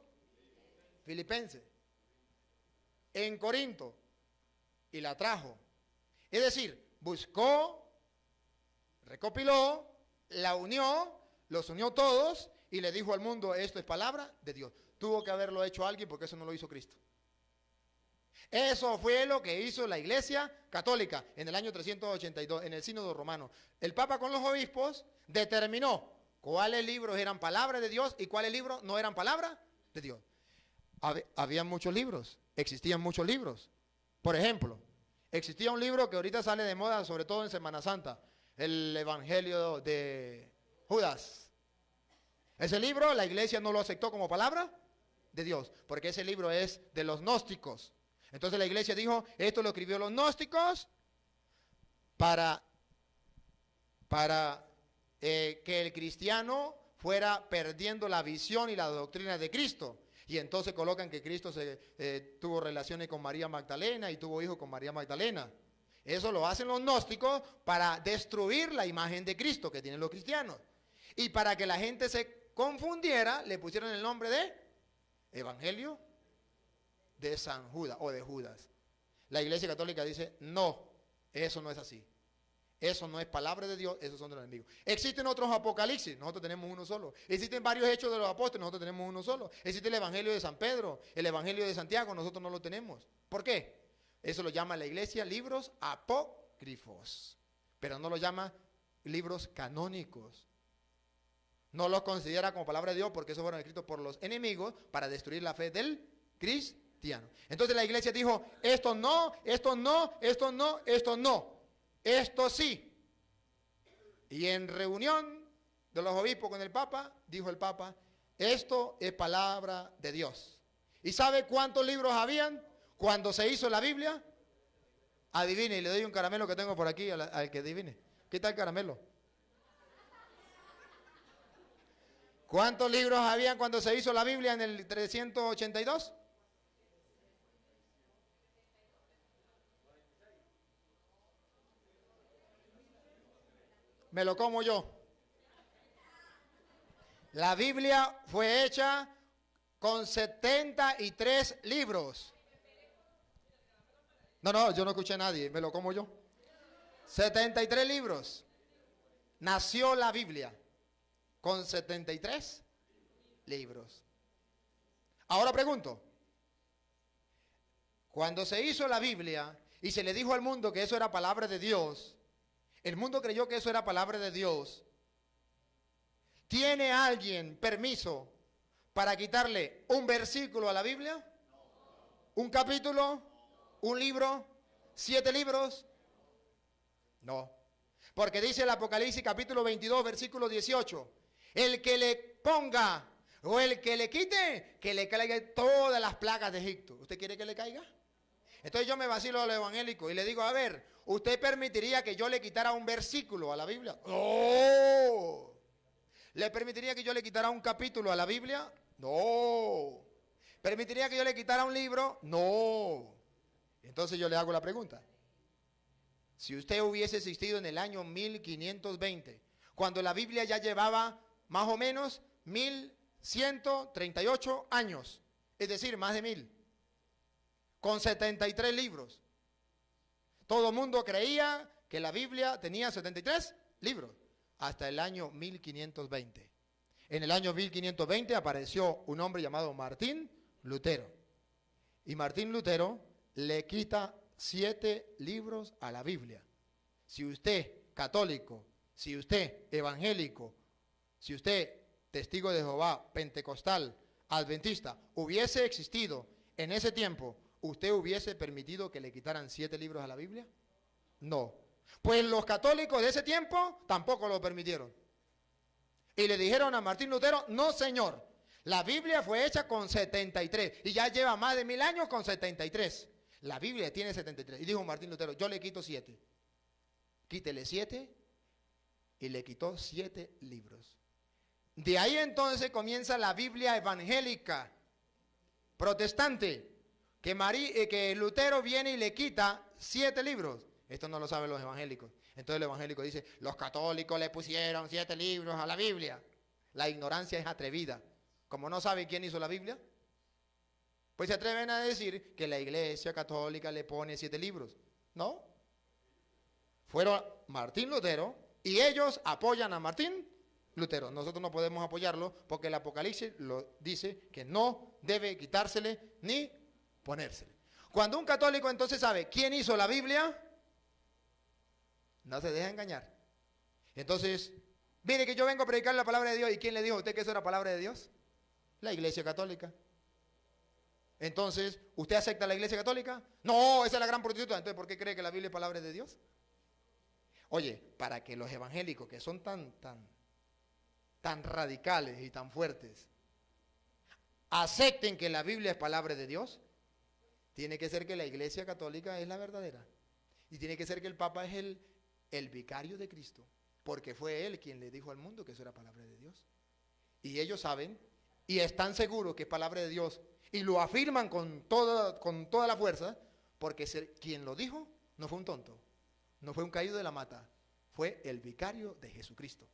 filipenses. En Corinto. Y la trajo. Es decir, buscó, recopiló, la unió, los unió todos y le dijo al mundo, esto es palabra de Dios. Tuvo que haberlo hecho alguien porque eso no lo hizo Cristo. Eso fue lo que hizo la Iglesia Católica en el año 382, en el Sínodo Romano. El Papa con los obispos determinó cuáles libros eran palabra de Dios y cuáles libros no eran palabra de Dios. Había muchos libros, existían muchos libros. Por ejemplo, existía un libro que ahorita sale de moda, sobre todo en Semana Santa, el Evangelio de Judas. Ese libro la Iglesia no lo aceptó como palabra de Dios, porque ese libro es de los gnósticos. Entonces la Iglesia dijo, esto lo escribió los gnósticos para que el cristiano fuera perdiendo la visión y la doctrina de Cristo. Y entonces colocan que Cristo tuvo relaciones con María Magdalena y tuvo hijos con María Magdalena. Eso lo hacen los gnósticos para destruir la imagen de Cristo que tienen los cristianos. Y para que la gente se confundiera, le pusieron el nombre de Evangelio de San Judas o de Judas. La Iglesia Católica dice, no, eso no es así. Eso no es palabra de Dios, esos son de los enemigos. Existen otros apocalipsis, nosotros tenemos uno solo. Existen varios hechos de los apóstoles, nosotros tenemos uno solo. Existe el Evangelio de San Pedro, el Evangelio de Santiago, nosotros no lo tenemos. ¿Por qué? Eso lo llama la Iglesia libros apócrifos, pero no lo llama libros canónicos. No los considera como palabra de Dios porque esos fueron escritos por los enemigos para destruir la fe del cristiano. Entonces la Iglesia dijo, esto no, esto no, esto no, esto no. Esto sí. Y en reunión de los obispos con el Papa, dijo el Papa, esto es palabra de Dios. ¿Y sabe cuántos libros habían cuando se hizo la Biblia? Adivine, y le doy un caramelo que tengo por aquí al que adivine. ¿Qué tal el caramelo? ¿Cuántos libros habían cuando se hizo la Biblia en el 382? Me lo como yo. La Biblia fue hecha con 73 libros. No, yo no escuché a nadie, me lo como yo. 73 libros. Nació la Biblia con 73 libros. Ahora pregunto, cuando se hizo la Biblia y se le dijo al mundo que eso era palabra de Dios, el mundo creyó que eso era palabra de Dios. ¿Tiene alguien permiso para quitarle un versículo a la Biblia? ¿Un capítulo? ¿Un libro? ¿7 libros? No. Porque dice el Apocalipsis capítulo 22, versículo 18. El que le ponga o el que le quite, que le caiga todas las plagas de Egipto. ¿Usted quiere que le caiga? Entonces yo me vacilo a los evangélicos y le digo, a ver, ¿usted permitiría que yo le quitara un versículo a la Biblia? No. ¿Le permitiría que yo le quitara un capítulo a la Biblia? No. ¿Permitiría que yo le quitara un libro? No. Entonces yo le hago la pregunta. Si usted hubiese existido en el año 1520, cuando la Biblia ya llevaba más o menos 1138 años, es decir, más de 1000, con 73 libros, Todo el mundo creía que la Biblia tenía 73 libros, hasta el año 1520. En el año 1520 apareció un hombre llamado Martín Lutero. Y Martín Lutero le quita 7 libros a la Biblia. Si usted, católico, si usted, evangélico, si usted, testigo de Jehová, pentecostal, adventista, hubiese existido en ese tiempo, ¿usted hubiese permitido que le quitaran 7 libros a la Biblia? No. Pues los católicos de ese tiempo tampoco lo permitieron. Y le dijeron a Martín Lutero, no señor, la Biblia fue hecha con 73 y ya lleva más de 1000 años con 73. La Biblia tiene 73. Y dijo Martín Lutero, yo le quito 7. Quítele 7 y le quitó 7 libros. De ahí entonces comienza la Biblia evangélica, protestante, que Lutero viene y le quita 7 libros. Esto no lo saben los evangélicos. Entonces el evangélico dice, los católicos le pusieron 7 libros a la Biblia. La ignorancia es atrevida. Como no sabe quién hizo la Biblia, pues se atreven a decir que la iglesia católica le pone 7 libros. ¿No? Fueron Martín Lutero y ellos apoyan a Martín Lutero. Nosotros no podemos apoyarlo porque el Apocalipsis lo dice que no debe quitársele ni ponérsele. Cuando un católico entonces sabe quién hizo la Biblia, no se deja engañar. Entonces, mire que yo vengo a predicar la palabra de Dios. ¿Y quién le dijo a usted que eso era palabra de Dios? La Iglesia Católica. Entonces, ¿usted acepta la Iglesia Católica? No, esa es la gran prostituta. Entonces, ¿por qué cree que la Biblia es palabra de Dios? Oye, para que los evangélicos que son tan radicales y tan fuertes acepten que la Biblia es palabra de Dios, tiene que ser que la Iglesia Católica es la verdadera. Y tiene que ser que el Papa es el vicario de Cristo, porque fue él quien le dijo al mundo que eso era palabra de Dios. Y ellos saben y están seguros que es palabra de Dios y lo afirman con toda la fuerza, porque quien lo dijo no fue un tonto, no fue un caído de la mata, fue el vicario de Jesucristo.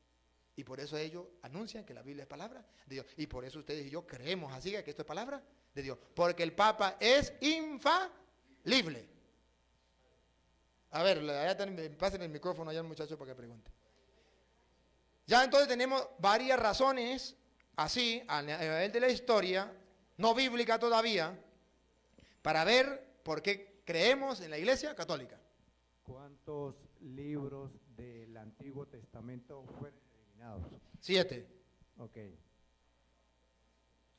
Y por eso ellos anuncian que la Biblia es palabra de Dios. Y por eso ustedes y yo creemos así que esto es palabra de Dios, porque el Papa es infalible. A ver, pasen el micrófono allá al muchacho para que pregunte. Ya entonces tenemos varias razones, así, a nivel de la historia, no bíblica todavía, para ver por qué creemos en la Iglesia Católica. ¿Cuántos libros del Antiguo Testamento fueron eliminados? 7. Ok.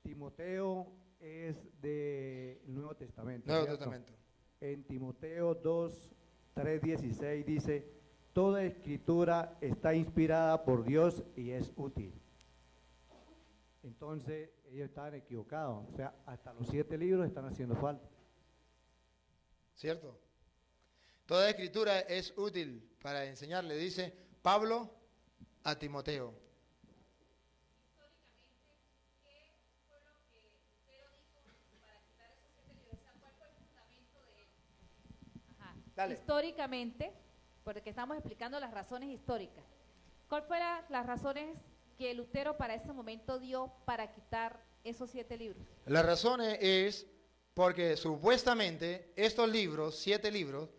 Timoteo es del Nuevo Testamento. Nuevo ¿cierto? Testamento. En Timoteo 2:3-16 dice, toda escritura está inspirada por Dios y es útil. Entonces, ellos estaban equivocados. O sea, hasta los 7 libros están haciendo falta. ¿Cierto? Toda escritura es útil para enseñarle, dice Pablo a Timoteo. Dale. Históricamente, porque estamos explicando las razones históricas, ¿cuáles fueron las razones que Lutero para ese momento dio para quitar esos 7 libros? La razón es porque supuestamente estos libros, 7 libros,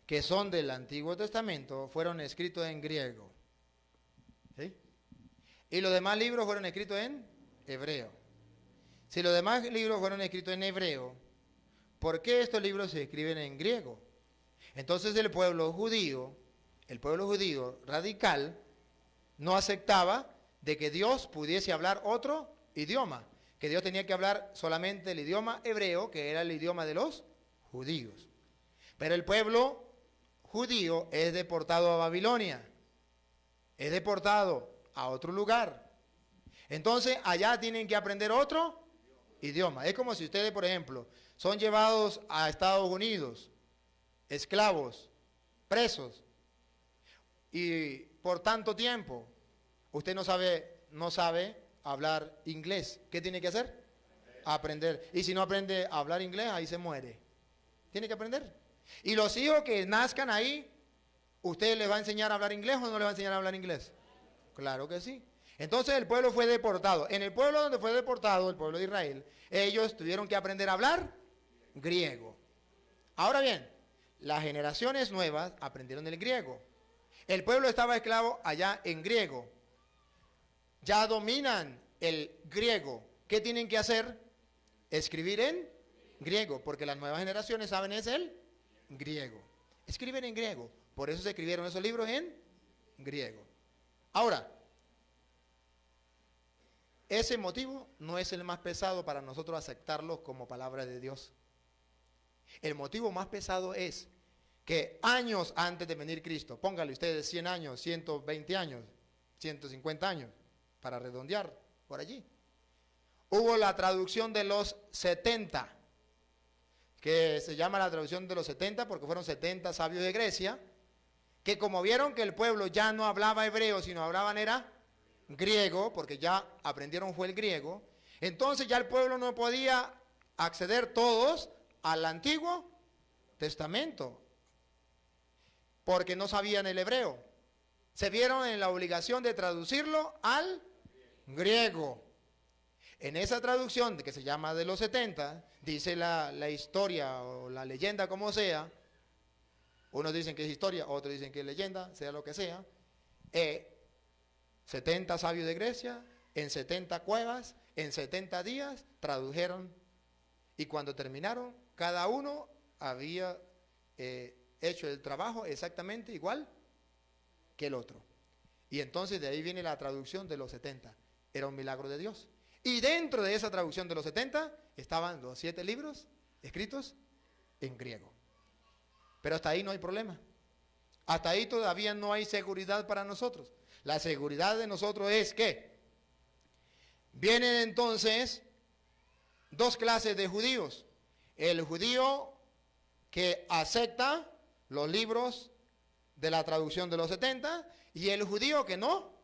que son del Antiguo Testamento, fueron escritos en griego. ¿Sí? Y los demás libros fueron escritos en hebreo. Si los demás libros fueron escritos en hebreo, ¿por qué estos libros se escriben en griego? Entonces el pueblo judío radical, no aceptaba de que Dios pudiese hablar otro idioma, que Dios tenía que hablar solamente el idioma hebreo, que era el idioma de los judíos. Pero el pueblo judío es deportado a Babilonia, es deportado a otro lugar. Entonces allá tienen que aprender otro idioma. Es como si ustedes, por ejemplo, son llevados a Estados Unidos, esclavos, presos, y por tanto tiempo usted no sabe hablar inglés. ¿Qué tiene que hacer? Aprender. Y si no aprende a hablar inglés, ahí se muere. Tiene que aprender. Y los hijos que nazcan ahí, ¿usted les va a enseñar a hablar inglés o no les va a enseñar a hablar inglés? Claro que sí. Entonces el pueblo fue deportado. En el pueblo donde fue deportado, el pueblo de Israel, ellos tuvieron que aprender a hablar griego. Ahora bien, Las generaciones nuevas aprendieron el griego. El pueblo estaba esclavo allá en griego. Ya dominan el griego. ¿Qué tienen que hacer? Escribir en griego, porque las nuevas generaciones saben es el griego. Escriben en griego. Por eso se escribieron esos libros en griego. Ahora, ese motivo no es el más pesado para nosotros aceptarlo como palabra de Dios. El motivo más pesado es que años antes de venir Cristo, póngale ustedes 100 años, 120 años, 150 años, para redondear por allí, hubo la traducción de los 70, que se llama la traducción de los 70 porque fueron 70 sabios de Grecia, que como vieron que el pueblo ya no hablaba hebreo, sino hablaban era griego, porque ya aprendieron fue el griego, entonces ya el pueblo no podía acceder todos al Antiguo Testamento, porque no sabían el hebreo. Se vieron en la obligación de traducirlo al griego. En esa traducción, que se llama de los 70, dice la historia o la leyenda como sea, unos dicen que es historia, otros dicen que es leyenda, sea lo que sea, 70 sabios de Grecia, en 70 cuevas, en 70 días, tradujeron, y cuando terminaron, cada uno había hecho el trabajo exactamente igual que el otro. Y entonces de ahí viene la traducción de los 70. Era un milagro de Dios. Y dentro de esa traducción de los 70 estaban los 7 libros escritos en griego. Pero hasta ahí no hay problema. Hasta ahí todavía no hay seguridad para nosotros. La seguridad de nosotros es que vienen entonces dos clases de judíos. El judío que acepta los libros de la traducción de los 70 y el judío que no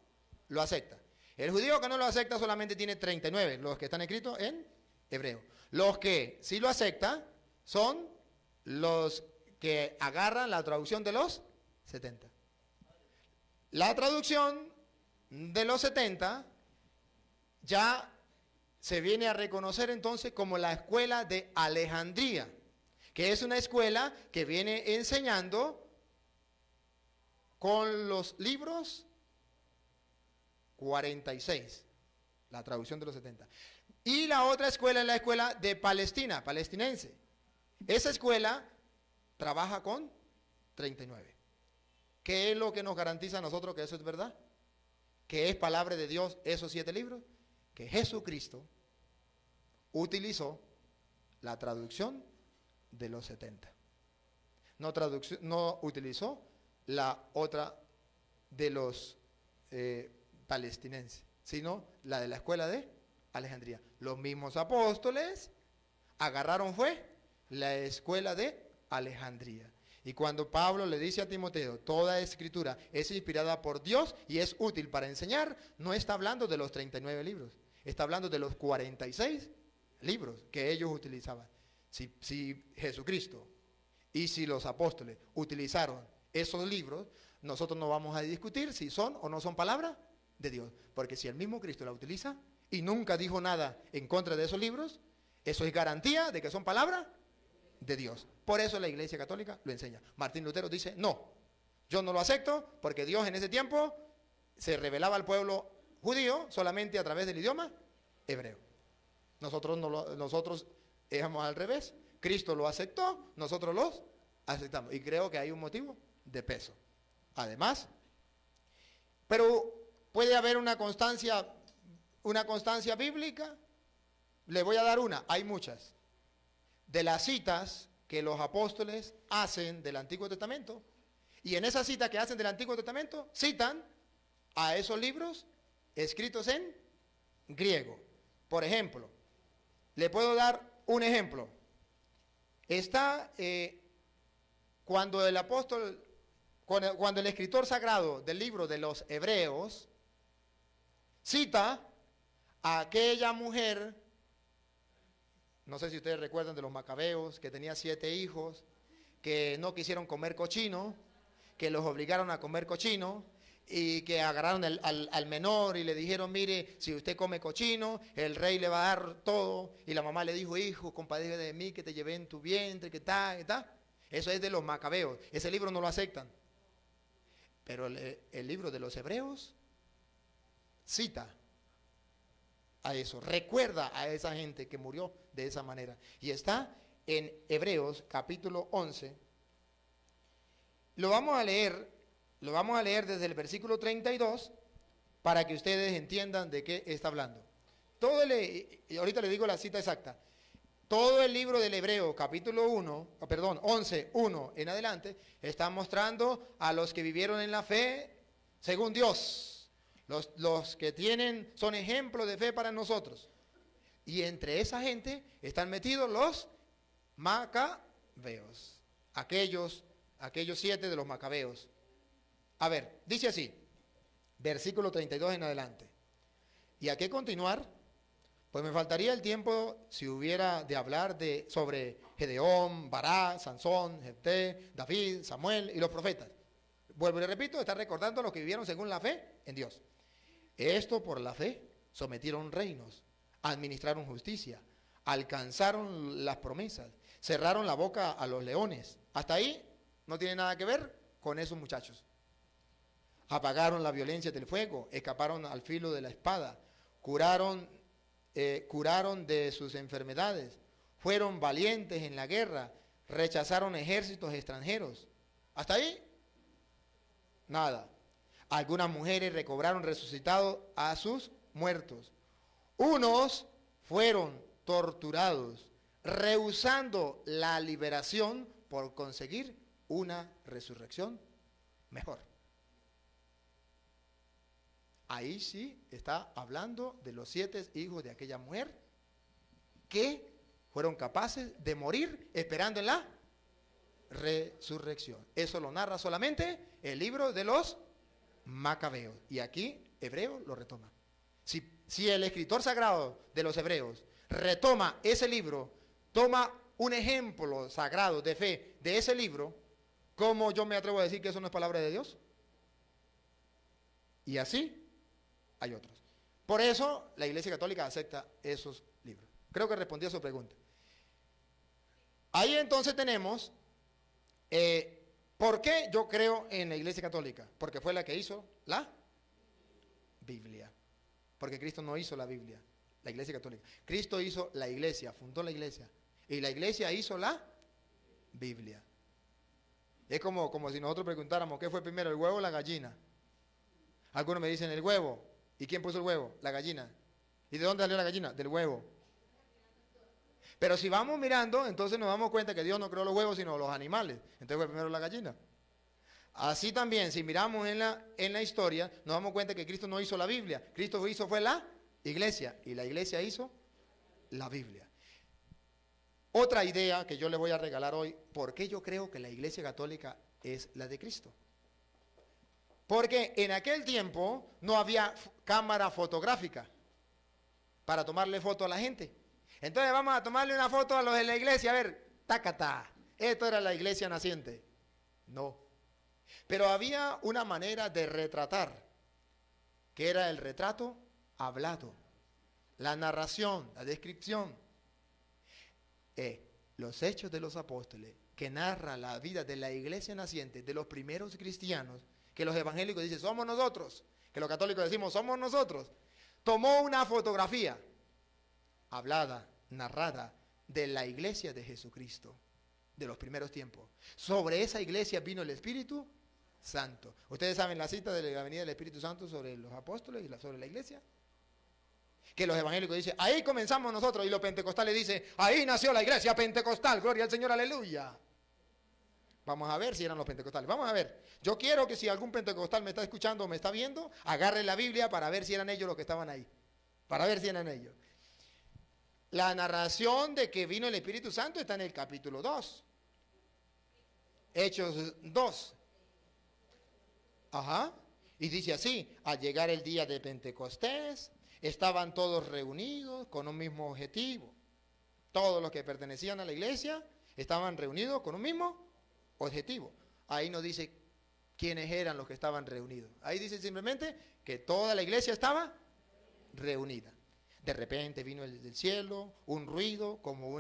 lo acepta. El judío que no lo acepta solamente tiene 39, los que están escritos en hebreo. Los que sí lo aceptan son los que agarran la traducción de los 70. La traducción de los 70 ya se viene a reconocer entonces como la escuela de Alejandría, que es una escuela que viene enseñando con los libros 46, la traducción de los 70. Y la otra escuela es la escuela de Palestina, palestinense. Esa escuela trabaja con 39. ¿Qué es lo que nos garantiza a nosotros que eso es verdad? Que es palabra de Dios esos 7 libros. Que Jesucristo utilizó la traducción de los 70. No utilizó la otra de los palestinenses, sino la de la escuela de Alejandría. Los mismos apóstoles agarraron fue la escuela de Alejandría. Y cuando Pablo le dice a Timoteo, toda escritura es inspirada por Dios y es útil para enseñar, no está hablando de los 39 libros, está hablando de los 46 libros que ellos utilizaban. Si Jesucristo y si los apóstoles utilizaron esos libros, nosotros no vamos a discutir si son o no son palabra de Dios. Porque si el mismo Cristo la utiliza y nunca dijo nada en contra de esos libros, eso es garantía de que son palabra de Dios. Por eso la Iglesia Católica lo enseña. Martín Lutero dice, no, yo no lo acepto porque Dios en ese tiempo se revelaba al pueblo judío solamente a través del idioma hebreo. Nosotros éramos al revés. Cristo lo aceptó, nosotros los aceptamos. Y creo que hay un motivo de peso. Además, pero puede haber una constancia bíblica. Le voy a dar una, hay muchas. De las citas que los apóstoles hacen del Antiguo Testamento, y en esa cita que hacen del Antiguo Testamento, citan a esos libros escritos en griego. Por ejemplo, le puedo dar un ejemplo. Está cuando el apóstol, cuando el escritor sagrado del libro de los Hebreos cita a aquella mujer, no sé si ustedes recuerdan de los macabeos, que tenía 7 hijos, que no quisieron comer cochino, que los obligaron a comer cochino, y que agarraron al menor y le dijeron, mire, si usted come cochino, el rey le va a dar todo. Y la mamá le dijo, hijo, compadece de mí, que te llevé en tu vientre, que tal, que tal. Eso es de los macabeos. Ese libro no lo aceptan. Pero el libro de los hebreos cita a eso, recuerda a esa gente que murió de esa manera. Y está en Hebreos capítulo 11. Lo vamos a leer desde el versículo 32 para que ustedes entiendan de qué está hablando. Ahorita les digo la cita exacta. Todo el libro del Hebreo, capítulo 11, 1 en adelante, está mostrando a los que vivieron en la fe según Dios. Los que son ejemplos de fe para nosotros. Y entre esa gente están metidos los macabeos. Aquellos 7 de los macabeos. A ver, dice así, versículo 32 en adelante. ¿Y a qué continuar? Pues me faltaría el tiempo si hubiera de hablar sobre Gedeón, Barak, Sansón, Jefté, David, Samuel y los profetas. Vuelvo y le repito, está recordando a los que vivieron según la fe en Dios. Esto por la fe sometieron reinos, administraron justicia, alcanzaron las promesas, cerraron la boca a los leones. Hasta ahí no tiene nada que ver con esos muchachos. Apagaron la violencia del fuego, escaparon al filo de la espada, curaron de sus enfermedades, fueron valientes en la guerra, rechazaron ejércitos extranjeros. ¿Hasta ahí? Nada. Algunas mujeres recobraron resucitados a sus muertos. Unos fueron torturados, rehusando la liberación por conseguir una resurrección mejor. Ahí sí está hablando de los 7 hijos de aquella mujer que fueron capaces de morir esperando en la resurrección. Eso lo narra solamente el libro de los macabeos. Y aquí Hebreo lo retoma. Si el escritor sagrado de los Hebreos retoma ese libro, toma un ejemplo sagrado de fe de ese libro, ¿cómo yo me atrevo a decir que eso no es palabra de Dios? Y así hay otros. Por eso la Iglesia Católica acepta esos libros. Creo que respondí a su pregunta. Ahí entonces tenemos ¿por qué yo creo en la Iglesia Católica? Porque fue la que hizo la Biblia. Porque Cristo no hizo la Biblia, la Iglesia Católica. Cristo hizo la Iglesia, fundó la Iglesia. Y la Iglesia hizo la Biblia. Es como si nosotros preguntáramos, ¿qué fue primero, el huevo o la gallina? Algunos me dicen el huevo. ¿Y quién puso el huevo? La gallina. ¿Y de dónde salió la gallina? Del huevo. Pero si vamos mirando, entonces nos damos cuenta que Dios no creó los huevos, sino los animales. Entonces fue primero la gallina. Así también, si miramos en la historia, nos damos cuenta que Cristo no hizo la Biblia. Cristo fue la Iglesia. Y la Iglesia hizo la Biblia. Otra idea que yo le voy a regalar hoy, ¿por qué yo creo que la Iglesia Católica es la de Cristo? Porque en aquel tiempo no había cámara fotográfica para tomarle foto a la gente. Entonces vamos a tomarle una foto a los de la iglesia, a ver, tacatá, esto era la iglesia naciente. No. Pero había una manera de retratar, que era el retrato hablado, la narración, la descripción. Los hechos de los apóstoles, que narra la vida de la iglesia naciente, de los primeros cristianos, que los evangélicos dicen, somos nosotros, que los católicos decimos, somos nosotros. Tomó una fotografía hablada, narrada, de la iglesia de Jesucristo, de los primeros tiempos. Sobre esa iglesia vino el Espíritu Santo. ¿Ustedes saben la cita de la venida del Espíritu Santo sobre los apóstoles y sobre la iglesia? Que los evangélicos dicen, ahí comenzamos nosotros, y los pentecostales dicen, ahí nació la iglesia pentecostal, gloria al Señor, aleluya. Vamos a ver si eran los pentecostales, vamos a ver. Yo quiero que si algún pentecostal me está escuchando o me está viendo, agarre la Biblia para ver si eran ellos los que estaban ahí, para ver si eran ellos. La narración de que vino el Espíritu Santo está en el capítulo 2. Hechos 2. Ajá. Y dice así, al llegar el día de Pentecostés, estaban todos reunidos con un mismo objetivo. Todos los que pertenecían a la iglesia estaban reunidos con un mismo objetivo. Ahí no dice quiénes eran los que estaban reunidos. Ahí dice simplemente que toda la iglesia estaba reunida. De repente vino del cielo un ruido como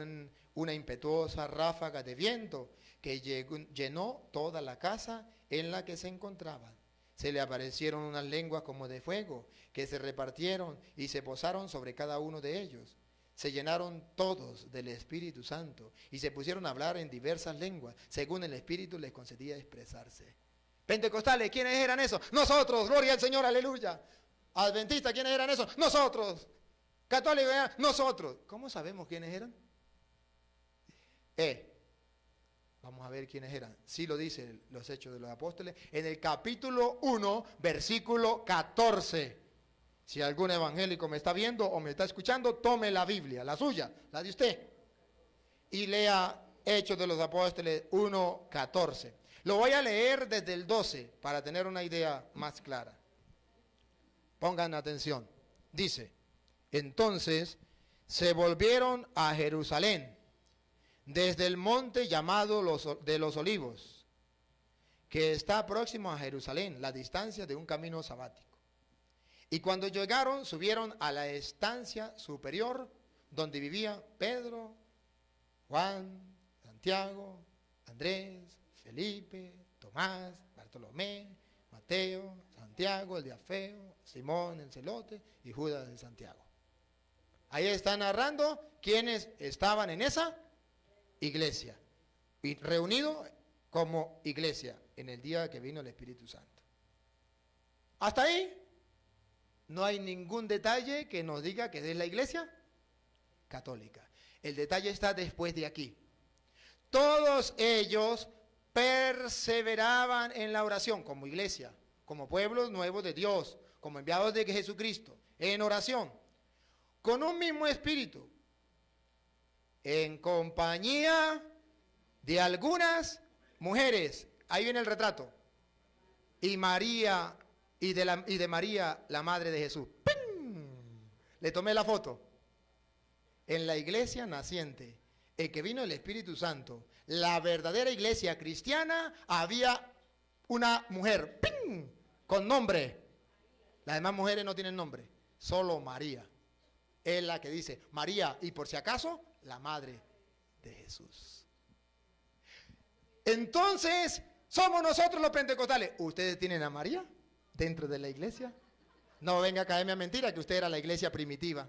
una impetuosa ráfaga de viento que llenó toda la casa en la que se encontraban. Se le aparecieron unas lenguas como de fuego que se repartieron y se posaron sobre cada uno de ellos. Se llenaron todos del Espíritu Santo y se pusieron a hablar en diversas lenguas, según el Espíritu les concedía expresarse. Pentecostales, ¿quiénes eran esos? Nosotros, gloria al Señor, aleluya. Adventistas, ¿quiénes eran esos? Nosotros. Católicos, nosotros. ¿Cómo sabemos quiénes eran? Vamos a ver quiénes eran. Sí lo dicen los Hechos de los Apóstoles. En el capítulo 1, versículo 14. Si algún evangélico me está viendo o me está escuchando, tome la Biblia, la suya, la de usted. Y lea Hechos de los Apóstoles 1, 14. Lo voy a leer desde el 12 para tener una idea más clara. Pongan atención. Dice, entonces se volvieron a Jerusalén desde el monte llamado de los Olivos, que está próximo a Jerusalén, la distancia de un camino sabático. Y cuando llegaron, subieron a la estancia superior, donde vivían Pedro, Juan, Santiago, Andrés, Felipe, Tomás, Bartolomé, Mateo, Santiago, el de Alfeo, Simón, el celote, y Judas de Santiago. Ahí está narrando quiénes estaban en esa iglesia, y reunidos como iglesia en el día que vino el Espíritu Santo. Hasta ahí no hay ningún detalle que nos diga que es la iglesia católica. El detalle está después de aquí. Todos ellos perseveraban en la oración como iglesia, como pueblo nuevo de Dios, como enviados de Jesucristo, en oración, con un mismo espíritu, en compañía de algunas mujeres. Ahí viene el retrato. Y María, y de María, la madre de Jesús. ¡Pum! Le tomé la foto. En la iglesia naciente, en que vino el Espíritu Santo, la verdadera iglesia cristiana, había una mujer, ¡pum!, con nombre. Las demás mujeres no tienen nombre, solo María. Es la que dice María, y por si acaso, la madre de Jesús. Entonces, somos nosotros los pentecostales. ¿Ustedes tienen a María dentro de la iglesia? No venga a caerme a mentira que usted era la iglesia primitiva.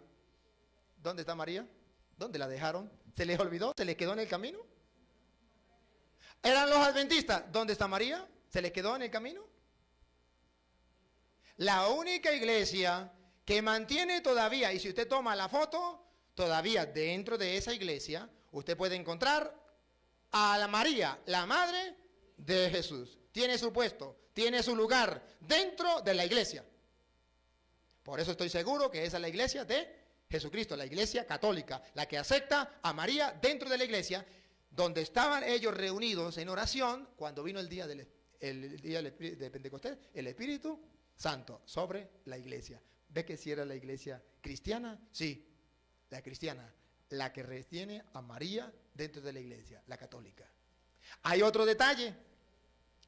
¿Dónde está María? ¿Dónde la dejaron? ¿Se les olvidó? ¿Se les quedó en el camino? ¿Eran los adventistas? ¿Dónde está María? ¿Se les quedó en el camino? La única iglesia que mantiene todavía, y si usted toma la foto, todavía dentro de esa iglesia, usted puede encontrar a la María, la madre de Jesús. Tiene su puesto, tiene su lugar dentro de la iglesia. Por eso estoy seguro que esa es la iglesia de Jesucristo, la iglesia católica, la que acepta a María dentro de la iglesia, donde estaban ellos reunidos en oración cuando vino el día de Pentecostés, el Espíritu Santo sobre la iglesia. ¿Ve que si era la iglesia cristiana? Sí, la cristiana, la que retiene a María dentro de la iglesia, la católica. Hay otro detalle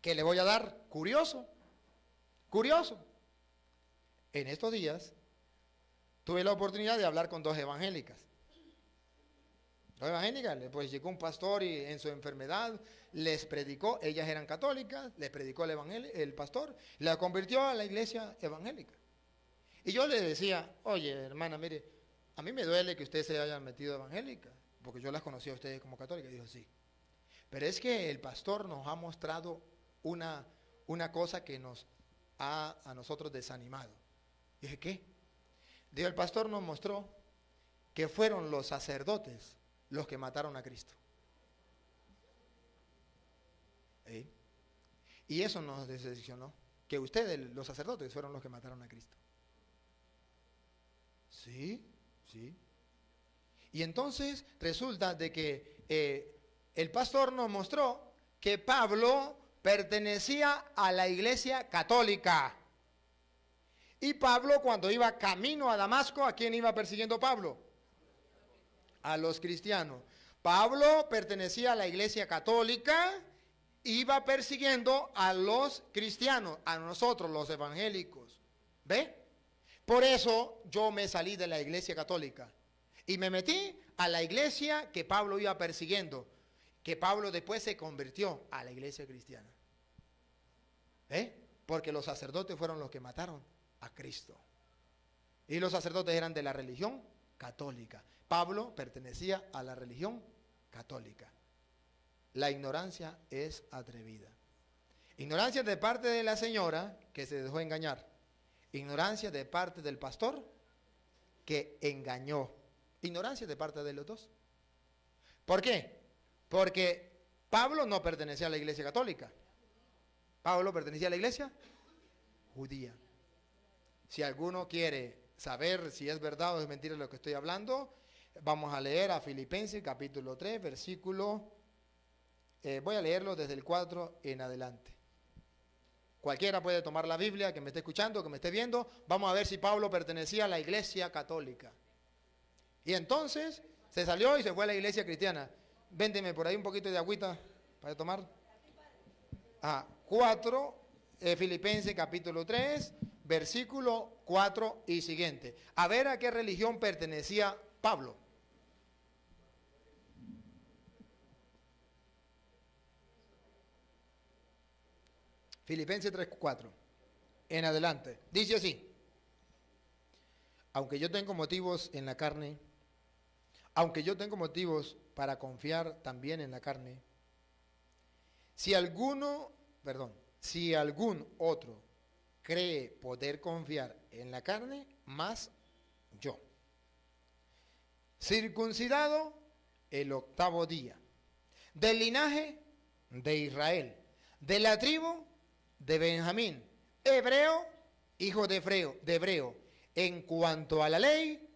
que le voy a dar, curioso. En estos días tuve la oportunidad de hablar con dos evangélicas. Pues llegó un pastor y en su enfermedad les predicó, ellas eran católicas, les predicó el pastor, la convirtió a la iglesia evangélica. Y yo le decía, oye hermana, mire, a mí me duele que usted se haya metido evangélica, porque yo las conocí a ustedes como católicas. Y dijo, sí, pero es que el pastor nos ha mostrado una cosa que nos ha a nosotros desanimado. Dije, ¿qué? Dijo, el pastor nos mostró que fueron los sacerdotes los que mataron a Cristo. ¿Sí? Y eso nos decepcionó, que ustedes, los sacerdotes, fueron los que mataron a Cristo. Sí. Y entonces resulta de que el pastor nos mostró que Pablo pertenecía a la iglesia católica. Y Pablo, cuando iba camino a Damasco, ¿a quién iba persiguiendo Pablo? A los cristianos. Pablo pertenecía a la iglesia católica, iba persiguiendo a los cristianos, a nosotros los evangélicos. ¿Ve? Por eso yo me salí de la iglesia católica y me metí a la iglesia que Pablo iba persiguiendo, que Pablo después se convirtió a la iglesia cristiana. Porque los sacerdotes fueron los que mataron a Cristo. Y los sacerdotes eran de la religión católica. Pablo pertenecía a la religión católica. La ignorancia es atrevida. Ignorancia de parte de la señora que se dejó engañar. Ignorancia de parte del pastor que engañó. Ignorancia de parte de los dos. ¿Por qué? Porque Pablo no pertenecía a la iglesia católica. Pablo pertenecía a la iglesia judía. Si alguno quiere saber si es verdad o es mentira lo que estoy hablando, vamos a leer a Filipenses capítulo 3, versículo, voy a leerlo desde el 4 en adelante. Cualquiera puede tomar la Biblia, que me esté escuchando, que me esté viendo. Vamos a ver si Pablo pertenecía a la iglesia católica. Y entonces se salió y se fue a la iglesia cristiana. Véndeme por ahí un poquito de agüita para tomar. 4, Filipenses capítulo 3, versículo 4 y siguiente. A ver a qué religión pertenecía Pablo. Filipenses 3, 4 en adelante. Dice así: aunque yo tengo motivos en la carne, aunque yo tengo motivos para confiar también en la carne, si algún otro cree poder confiar en la carne, más yo. Circuncidado el 8º día, del linaje de Israel, de la tribu de Benjamín, hebreo, hijo de hebreo, en cuanto a la ley,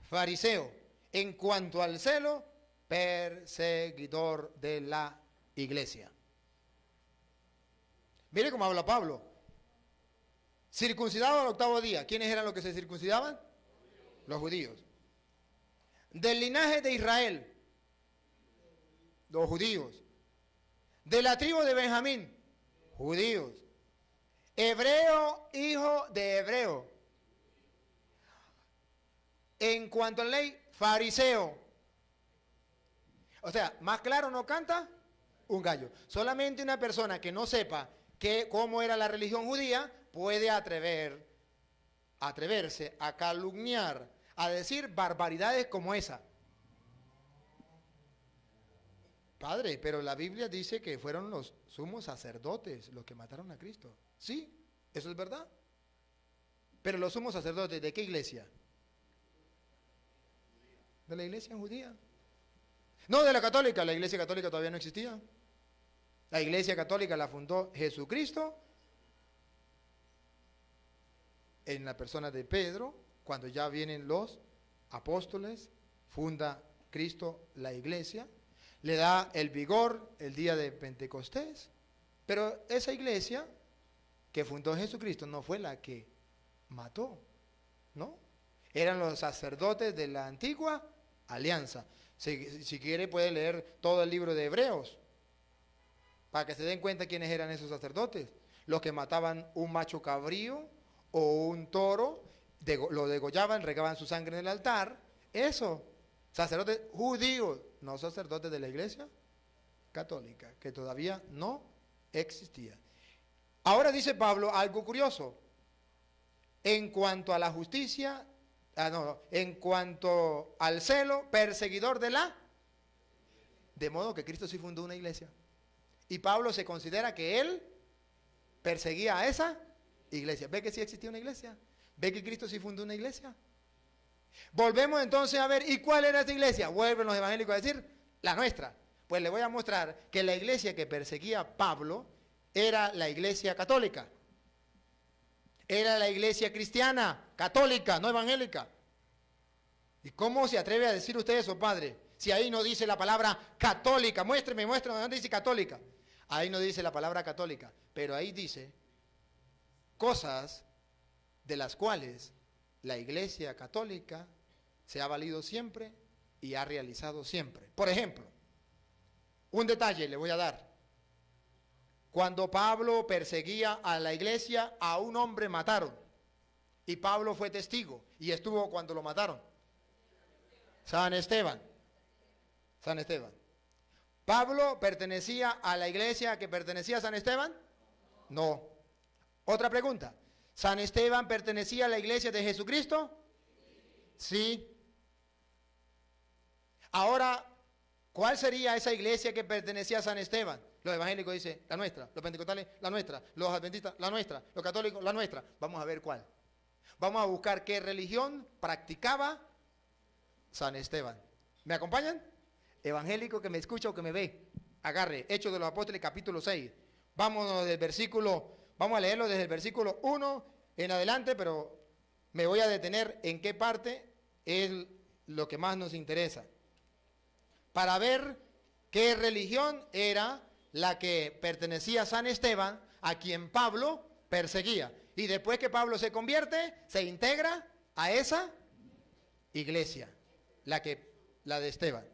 fariseo, en cuanto al celo, perseguidor de la iglesia. Mire cómo habla Pablo. Circuncidado al 8º día. ¿Quiénes eran los que se circuncidaban? Los judíos. Del linaje de Israel, los judíos. De la tribu de Benjamín, judíos. Hebreo, hijo de hebreo. En cuanto a la ley, fariseo. O sea, más claro no canta un gallo. Solamente una persona que no sepa cómo era la religión judía puede atreverse a calumniar, a decir barbaridades como esa. Padre, pero la Biblia dice que fueron los sumos sacerdotes los que mataron a Cristo. Sí, eso es verdad. Pero los sumos sacerdotes, ¿de qué iglesia? De la iglesia judía. No de la católica, la iglesia católica todavía no existía. La iglesia católica la fundó Jesucristo en la persona de Pedro. Cuando ya vienen los apóstoles, funda Cristo la iglesia, le da el vigor el día de Pentecostés. Pero esa iglesia que fundó Jesucristo no fue la que mató, ¿no? Eran los sacerdotes de la antigua alianza. Si quiere puede leer todo el libro de Hebreos para que se den cuenta quiénes eran esos sacerdotes. Los que mataban un macho cabrío o un toro, lo degollaban, regaban su sangre en el altar. Eso, sacerdotes judíos, no sacerdotes de la iglesia católica, que todavía no existía. Ahora dice Pablo algo curioso. En cuanto a la justicia, en cuanto al celo, perseguidor de la... De modo que Cristo sí fundó una iglesia. Y Pablo se considera que él perseguía a esa iglesia. ¿Ve que sí existía una iglesia? ¿Ve que Cristo sí fundó una iglesia? Volvemos entonces a ver, ¿y cuál era esta iglesia? Vuelven los evangélicos a decir, la nuestra. Pues le voy a mostrar que la iglesia que perseguía Pablo era la iglesia católica. Era la iglesia cristiana, católica, no evangélica. ¿Y cómo se atreve a decir usted eso, padre? Si ahí no dice la palabra católica. Muéstreme dónde dice católica. Ahí no dice la palabra católica, pero ahí dice cosas de las cuales la iglesia católica se ha valido siempre y ha realizado siempre. Por ejemplo, un detalle le voy a dar. Cuando Pablo perseguía a la iglesia, a un hombre mataron. Y Pablo fue testigo y estuvo cuando lo mataron. San Esteban. San Esteban. ¿Pablo pertenecía a la iglesia que pertenecía a San Esteban? No. Otra pregunta. ¿San Esteban pertenecía a la iglesia de Jesucristo? Sí. Ahora, ¿cuál sería esa iglesia que pertenecía a San Esteban? Los evangélicos dicen, la nuestra. Los pentecostales, la nuestra. Los adventistas, la nuestra. Los católicos, la nuestra. Vamos a ver cuál. Vamos a buscar qué religión practicaba San Esteban. ¿Me acompañan? Evangélico que me escucha o que me ve, agarre, Hechos de los Apóstoles capítulo 6. Vamos a leerlo desde el versículo 1 en adelante, pero me voy a detener en qué parte es lo que más nos interesa. Para ver qué religión era la que pertenecía a San Esteban, a quien Pablo perseguía. Y después que Pablo se convierte, se integra a esa iglesia, la de Esteban.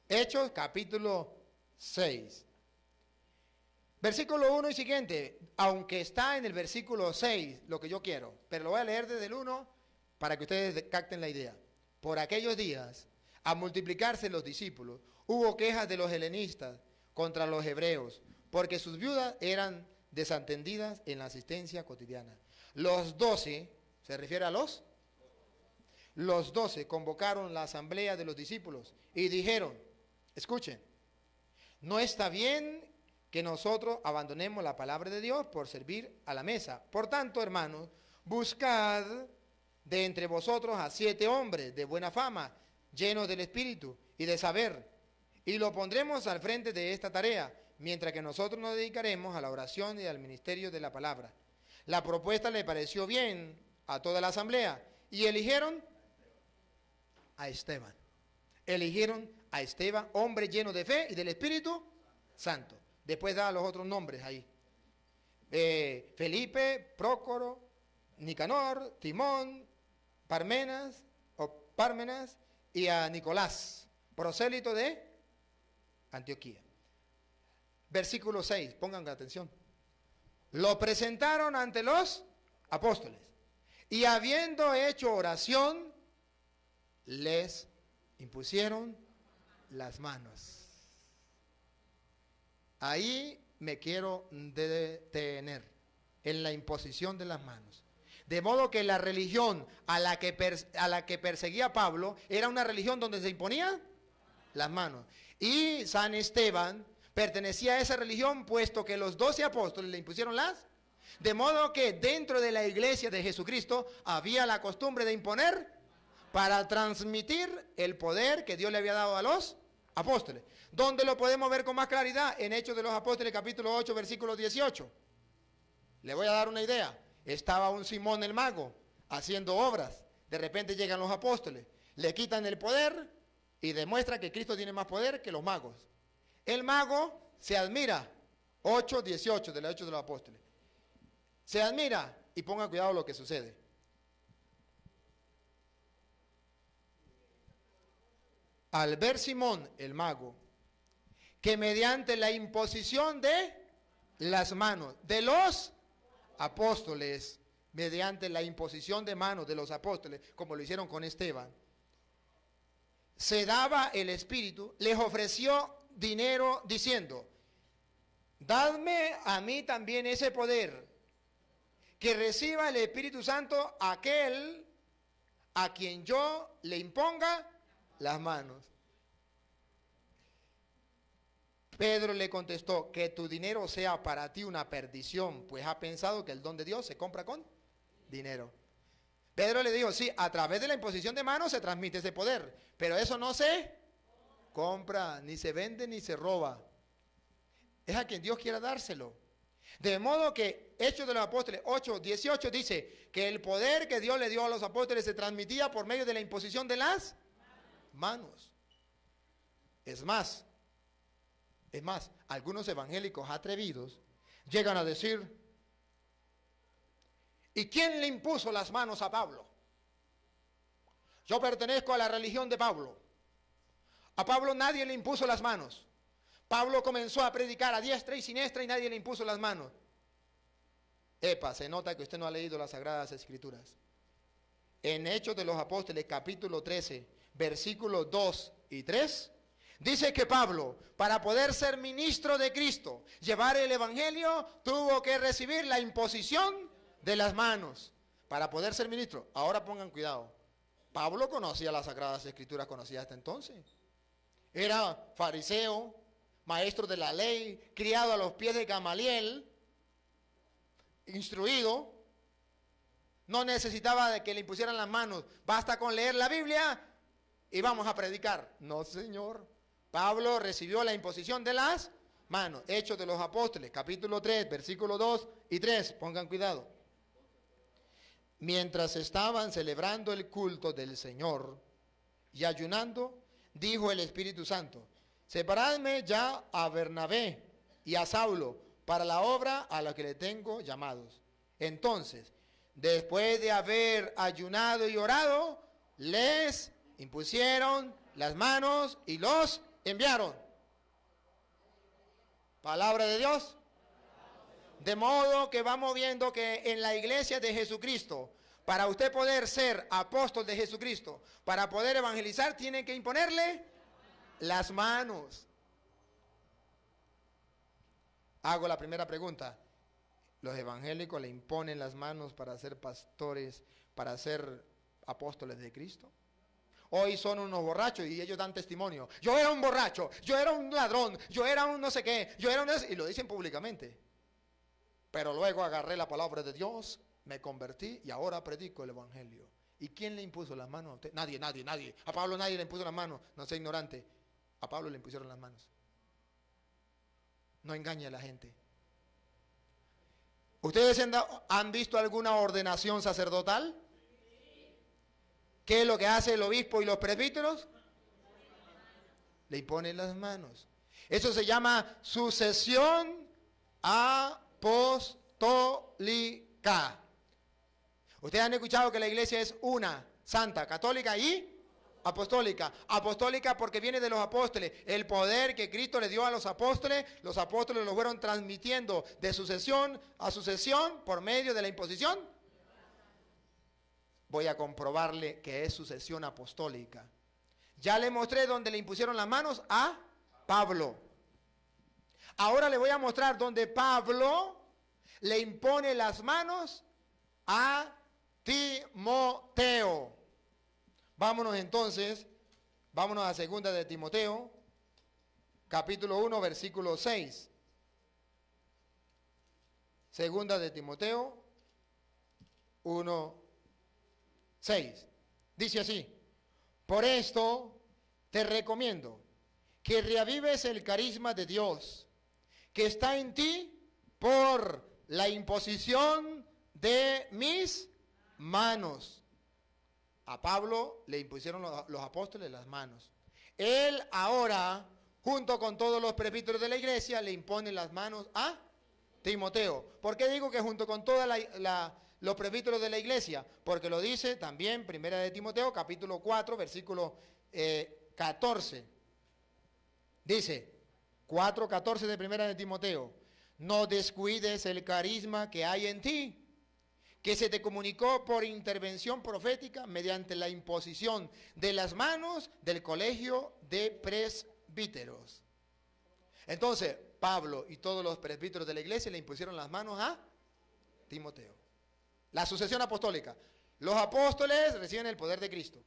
Hechos capítulo 6. Versículo 1 y siguiente, aunque está en el versículo 6 lo que yo quiero, pero lo voy a leer desde el 1 para que ustedes capten la idea. Por aquellos días, a multiplicarse los discípulos, hubo quejas de los helenistas contra los hebreos, porque sus viudas eran desatendidas en la asistencia cotidiana. Los 12, se refiere a los 12 convocaron la asamblea de los discípulos y dijeron, escuchen, no está bien que nosotros abandonemos la palabra de Dios por servir a la mesa. Por tanto, hermanos, buscad de entre vosotros a 7 hombres de buena fama, llenos del Espíritu y de saber, y lo pondremos al frente de esta tarea, mientras que nosotros nos dedicaremos a la oración y al ministerio de la palabra. La propuesta le pareció bien a toda la asamblea y eligieron a Esteban. Eligieron a Esteban, hombre lleno de fe y del Espíritu Santo. Después da los otros nombres ahí. Felipe, Prócoro, Nicanor, Timón, Parmenas y a Nicolás, prosélito de Antioquía. Versículo 6, pongan atención. Lo presentaron ante los apóstoles y habiendo hecho oración, les impusieron las manos. Ahí me quiero detener, en la imposición de las manos. De modo que la religión a la que perseguía Pablo era una religión donde se imponían las manos. Y San Esteban pertenecía a esa religión, puesto que los 12 apóstoles le impusieron las. De modo que dentro de la iglesia de Jesucristo había la costumbre de imponer para transmitir el poder que Dios le había dado a los apóstoles. ¿Dónde lo podemos ver con más claridad? En Hechos de los Apóstoles capítulo 8 versículo 18. Le voy a dar una idea. Estaba un Simón el mago haciendo obras. De repente llegan los apóstoles, le quitan el poder y demuestra que Cristo tiene más poder que los magos. El mago se admira. 8:18 de los Hechos de los Apóstoles. Se admira y pongan cuidado lo que sucede. Al ver Simón el mago que mediante la imposición de las manos de los apóstoles, mediante la imposición de manos de los apóstoles, como lo hicieron con Esteban, se daba el Espíritu, les ofreció dinero diciendo, dadme a mí también ese poder, que reciba el Espíritu Santo aquel a quien yo le imponga las manos. Pedro le contestó, que tu dinero sea para ti una perdición, pues ha pensado que el don de Dios se compra con dinero. Pedro le dijo, sí, a través de la imposición de manos se transmite ese poder, pero eso no se compra, ni se vende, ni se roba. Es a quien Dios quiera dárselo. De modo que Hechos de los Apóstoles 8:18 dice que el poder que Dios le dio a los apóstoles se transmitía por medio de la imposición de las manos. Es más, algunos evangélicos atrevidos llegan a decir, ¿y quién le impuso las manos a Pablo? Yo pertenezco a la religión de Pablo. A Pablo nadie le impuso las manos. Pablo comenzó a predicar a diestra y siniestra y nadie le impuso las manos. Epa, se nota que usted no ha leído las Sagradas Escrituras. En Hechos de los Apóstoles, capítulo 13, versículos 2 y 3, dice que Pablo, para poder ser ministro de Cristo, llevar el evangelio, tuvo que recibir la imposición de las manos para poder ser ministro. Ahora pongan cuidado. Pablo conocía las Sagradas Escrituras, conocía hasta entonces. Era fariseo, maestro de la ley, criado a los pies de Gamaliel, instruido. No necesitaba de que le impusieran las manos. Basta con leer la Biblia y vamos a predicar. No, señor. Pablo recibió la imposición de las manos. Hechos de los Apóstoles, capítulo 3, versículos 2 y 3. Pongan cuidado. Mientras estaban celebrando el culto del Señor y ayunando, dijo el Espíritu Santo: separadme ya a Bernabé y a Saulo para la obra a la que le tengo llamados. Entonces, después de haber ayunado y orado, les impusieron las manos y los enviaron. Palabra de Dios. De modo que vamos viendo que en la iglesia de Jesucristo, para usted poder ser apóstol de Jesucristo, para poder evangelizar, tiene que imponerle las manos. Hago la primera pregunta. ¿Los evangélicos le imponen las manos para ser pastores, para ser apóstoles de Cristo? Hoy son unos borrachos y ellos dan testimonio. Yo era un borracho, yo era un ladrón, yo era un no sé qué, yo era un... Y lo dicen públicamente. Pero luego agarré la palabra de Dios, me convertí y ahora predico el evangelio. ¿Y quién le impuso las manos a usted? Nadie. A Pablo nadie le impuso las manos, no sea ignorante. A Pablo le impusieron las manos. No engañe a la gente. ¿Ustedes han visto alguna ordenación sacerdotal? ¿Qué es lo que hace el obispo y los presbíteros? Le imponen las manos. Eso se llama sucesión apostólica. Ustedes han escuchado que la iglesia es una, santa, católica y apostólica. Apostólica porque viene de los apóstoles. El poder que Cristo le dio a los apóstoles lo fueron transmitiendo de sucesión a sucesión por medio de la imposición. Voy a comprobarle que es sucesión apostólica. Ya le mostré donde le impusieron las manos a Pablo. Ahora le voy a mostrar donde Pablo le impone las manos a Timoteo. Vámonos entonces, vámonos a 2 de Timoteo, capítulo 1, versículo 6. 2 de Timoteo 1, 6. Dice así: por esto te recomiendo que reavives el carisma de Dios que está en ti por la imposición de mis manos. A Pablo le impusieron los apóstoles las manos. Él ahora, junto con todos los presbíteros de la iglesia, le impone las manos a Timoteo. ¿Por qué digo que junto con todos los presbíteros de la iglesia? Porque lo dice también 1 de Timoteo, capítulo 4, versículo 14. Dice, 4:14 de 1 de Timoteo: no descuides el carisma que hay en ti, que se te comunicó por intervención profética mediante la imposición de las manos del colegio de presbíteros. Entonces, Pablo y todos los presbíteros de la iglesia le impusieron las manos a Timoteo. La sucesión apostólica. Los apóstoles reciben el poder de Cristo.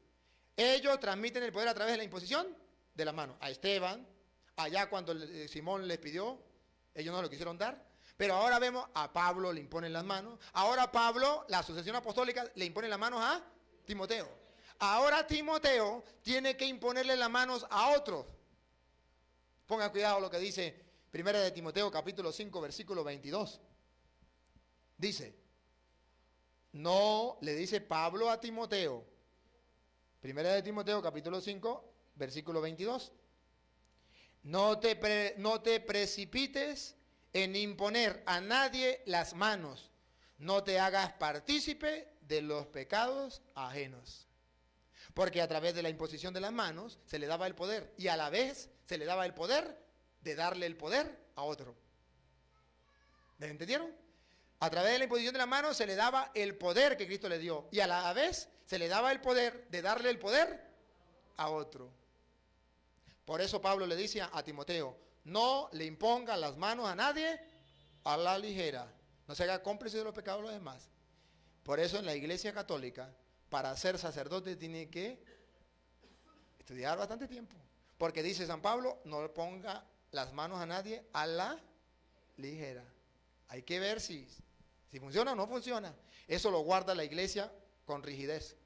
Ellos transmiten el poder a través de la imposición de las manos. A Esteban, allá cuando Simón les pidió, ellos no lo quisieron dar. Pero ahora vemos a Pablo le imponen las manos. Ahora Pablo, la sucesión apostólica, le impone las manos a Timoteo. Ahora Timoteo tiene que imponerle las manos a otros. Pongan cuidado lo que dice 1 de Timoteo capítulo 5 versículo 22. Dice, no, le dice Pablo a Timoteo. 1 de Timoteo capítulo 5 versículo 22. No te precipites en imponer a nadie las manos, no te hagas partícipe de los pecados ajenos. Porque a través de la imposición de las manos se le daba el poder y a la vez se le daba el poder de darle el poder a otro. ¿Me entendieron? A través de la imposición de las manos se le daba el poder que Cristo le dio. Y a la vez se le daba el poder de darle el poder a otro. Por eso Pablo le dice a Timoteo, no le imponga las manos a nadie a la ligera. No se haga cómplice de los pecados de los demás. Por eso en la Iglesia Católica, para ser sacerdote tiene que estudiar bastante tiempo. Porque dice San Pablo, no le ponga las manos a nadie a la ligera. Hay que ver si funciona o no funciona. Eso lo guarda la Iglesia con rigidez.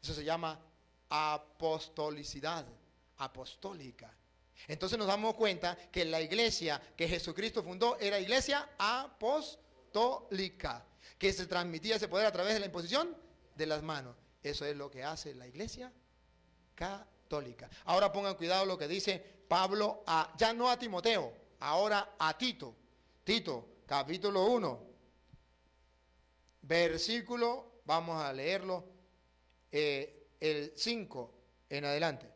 Eso se llama apostolicidad, apostólica. Entonces nos damos cuenta que la iglesia que Jesucristo fundó era iglesia apostólica, que se transmitía ese poder a través de la imposición de las manos. Eso es lo que hace la iglesia católica. Ahora pongan cuidado lo que dice Pablo, ya no a Timoteo, ahora a Tito. Tito, capítulo 1, versículo, vamos a leerlo, el 5 en adelante.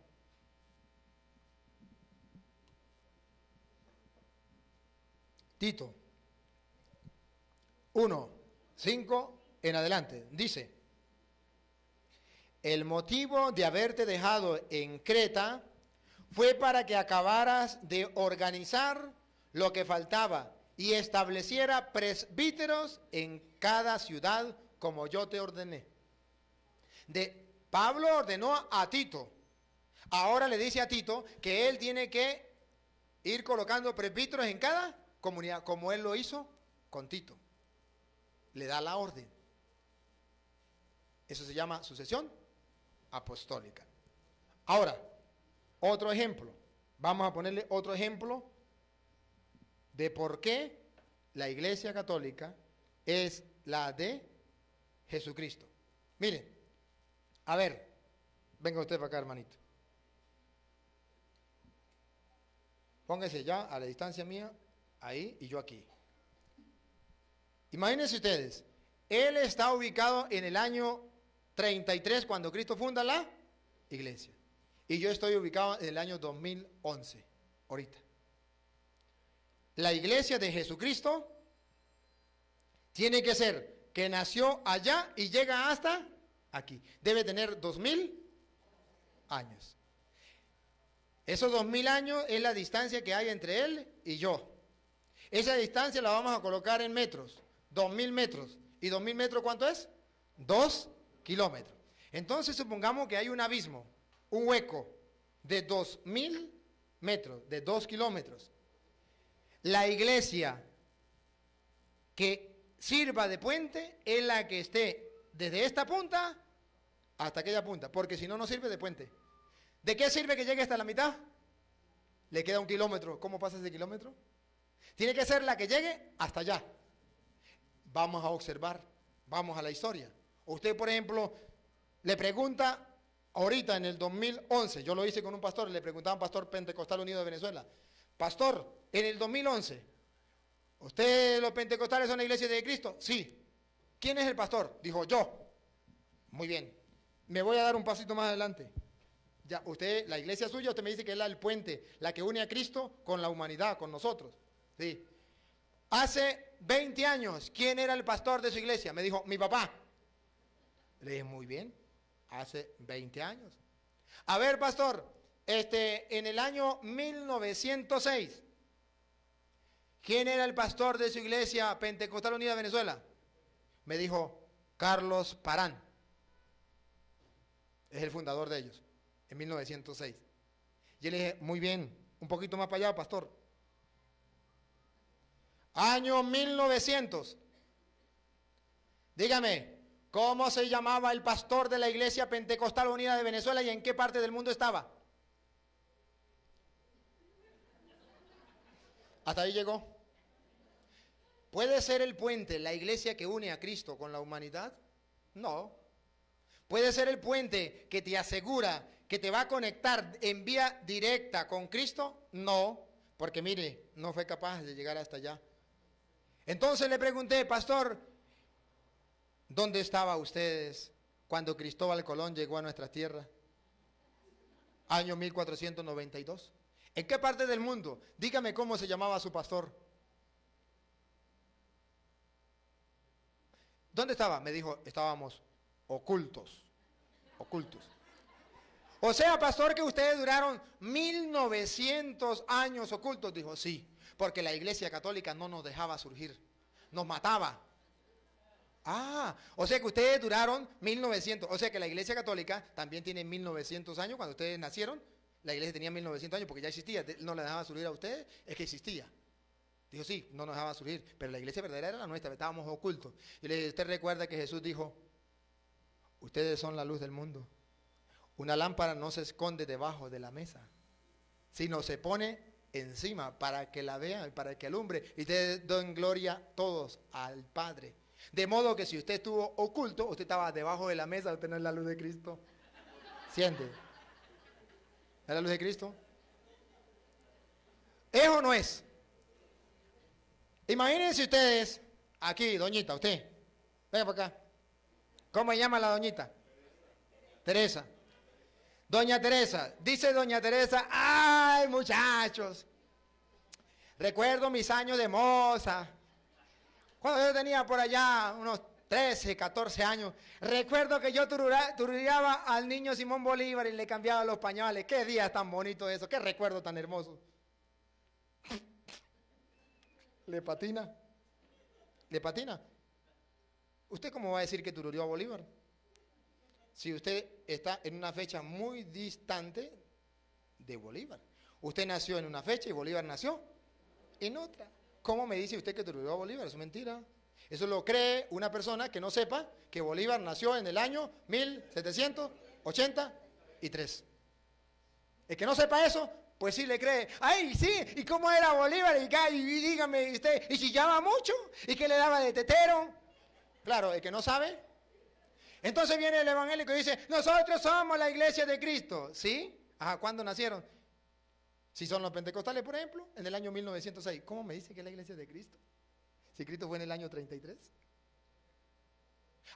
Tito 1, 5 en adelante, dice, el motivo de haberte dejado en Creta fue para que acabaras de organizar lo que faltaba y estableciera presbíteros en cada ciudad como yo te ordené. Pablo ordenó a Tito, ahora le dice a Tito que él tiene que ir colocando presbíteros en cada comunidad, como él lo hizo con Tito. Le da la orden. Eso se llama sucesión apostólica. Ahora, otro ejemplo. Vamos a ponerle otro ejemplo de por qué la Iglesia Católica es la de Jesucristo. Miren, a ver, venga usted para acá, hermanito. Póngase ya a la distancia mía, ahí y yo aquí. Imagínense ustedes, él está ubicado en el año 33 cuando Cristo funda la iglesia. Y yo estoy ubicado en el año 2011, ahorita. La iglesia de Jesucristo tiene que ser que nació allá y llega hasta aquí. Debe tener 2000 años. Esos 2000 años es la distancia que hay entre él y yo. Esa distancia la vamos a colocar en metros. 2000 metros. ¿Y 2000 metros cuánto es? 2 kilómetros. Entonces supongamos que hay un abismo, un hueco de 2000 metros, de 2 kilómetros. La iglesia que sirva de puente es la que esté desde esta punta hasta aquella punta, porque si no, no sirve de puente. ¿De qué sirve que llegue hasta la mitad? Le queda 1 kilómetro. ¿Cómo pasa ese kilómetro? Tiene que ser la que llegue hasta allá. Vamos a observar, vamos a la historia. Usted, por ejemplo, le pregunta, ahorita en el 2011, yo lo hice con un pastor, le preguntaba a un pastor pentecostal unido de Venezuela, pastor, en el 2011, ¿usted los pentecostales son la iglesia de Cristo? Sí. ¿Quién es el pastor? Dijo, yo. Muy bien. Me voy a dar un pasito más adelante. Ya, usted, la iglesia suya, usted me dice que es el puente, la que une a Cristo con la humanidad, con nosotros. Sí. Hace 20 años, ¿quién era el pastor de su iglesia? Me dijo, mi papá. Le dije, muy bien, hace 20 años. A ver, pastor, en el año 1906, ¿quién era el pastor de su iglesia Pentecostal Unida de Venezuela? Me dijo, Carlos Parán. Es el fundador de ellos, en 1906. Yo le dije, muy bien, un poquito más para allá, pastor. Año 1900. Dígame, ¿cómo se llamaba el pastor de la Iglesia Pentecostal Unida de Venezuela y en qué parte del mundo estaba? Hasta ahí llegó. ¿Puede ser el puente la iglesia que une a Cristo con la humanidad? No. ¿Puede ser el puente que te asegura que te va a conectar en vía directa con Cristo? No, porque mire, no fue capaz de llegar hasta allá. Entonces le pregunté, pastor, ¿dónde estaban ustedes cuando Cristóbal Colón llegó a nuestra tierra? Año 1492. ¿En qué parte del mundo? Dígame cómo se llamaba su pastor. ¿Dónde estaba? Me dijo, estábamos ocultos. Ocultos. O sea, pastor, que ustedes duraron 1900 años ocultos. Dijo, sí, porque la Iglesia Católica no nos dejaba surgir, nos mataba. Ah, o sea que ustedes duraron 1900, o sea que la Iglesia Católica también tiene 1900 años. Cuando ustedes nacieron, la Iglesia tenía 1900 años porque ya existía, no la dejaba surgir a ustedes, es que existía. Dijo, sí, no nos dejaba surgir, pero la Iglesia verdadera era la nuestra, estábamos ocultos. Y le dije, ¿usted recuerda que Jesús dijo, ustedes son la luz del mundo? Una lámpara no se esconde debajo de la mesa, sino se pone encima para que la vean, para que alumbre. Y ustedes den gloria todos al Padre. De modo que si usted estuvo oculto, usted estaba debajo de la mesa, usted no es la luz de Cristo. ¿Siente? ¿Es la luz de Cristo? ¿Es o no es? Imagínense ustedes, aquí, doñita, usted, venga para acá. ¿Cómo se llama la doñita? Teresa. Doña Teresa, dice doña Teresa, ay muchachos, recuerdo mis años de moza, cuando yo tenía por allá unos 13, 14 años, recuerdo que yo turuleaba al niño Simón Bolívar y le cambiaba los pañales. Qué día tan bonito eso, qué recuerdo tan hermoso. ¿Le patina? ¿Le patina? ¿Usted cómo va a decir que turuleó a Bolívar? Si usted está en una fecha muy distante de Bolívar. Usted nació en una fecha y Bolívar nació en otra. ¿Cómo me dice usted que turuleó a Bolívar? Eso es mentira. Eso lo cree una persona que no sepa que Bolívar nació en el año 1783. El que no sepa eso, pues sí le cree. ¡Ay, sí! ¿Y cómo era Bolívar? Y dígame usted, ¿y chillaba mucho? ¿Y qué le daba de tetero? Claro, el que no sabe. Entonces viene el evangélico y dice, nosotros somos la iglesia de Cristo. ¿Sí? Ajá, ¿cuándo nacieron? Si son los pentecostales, por ejemplo, en el año 1906. ¿Cómo me dice que es la iglesia de Cristo? Si Cristo fue en el año 33.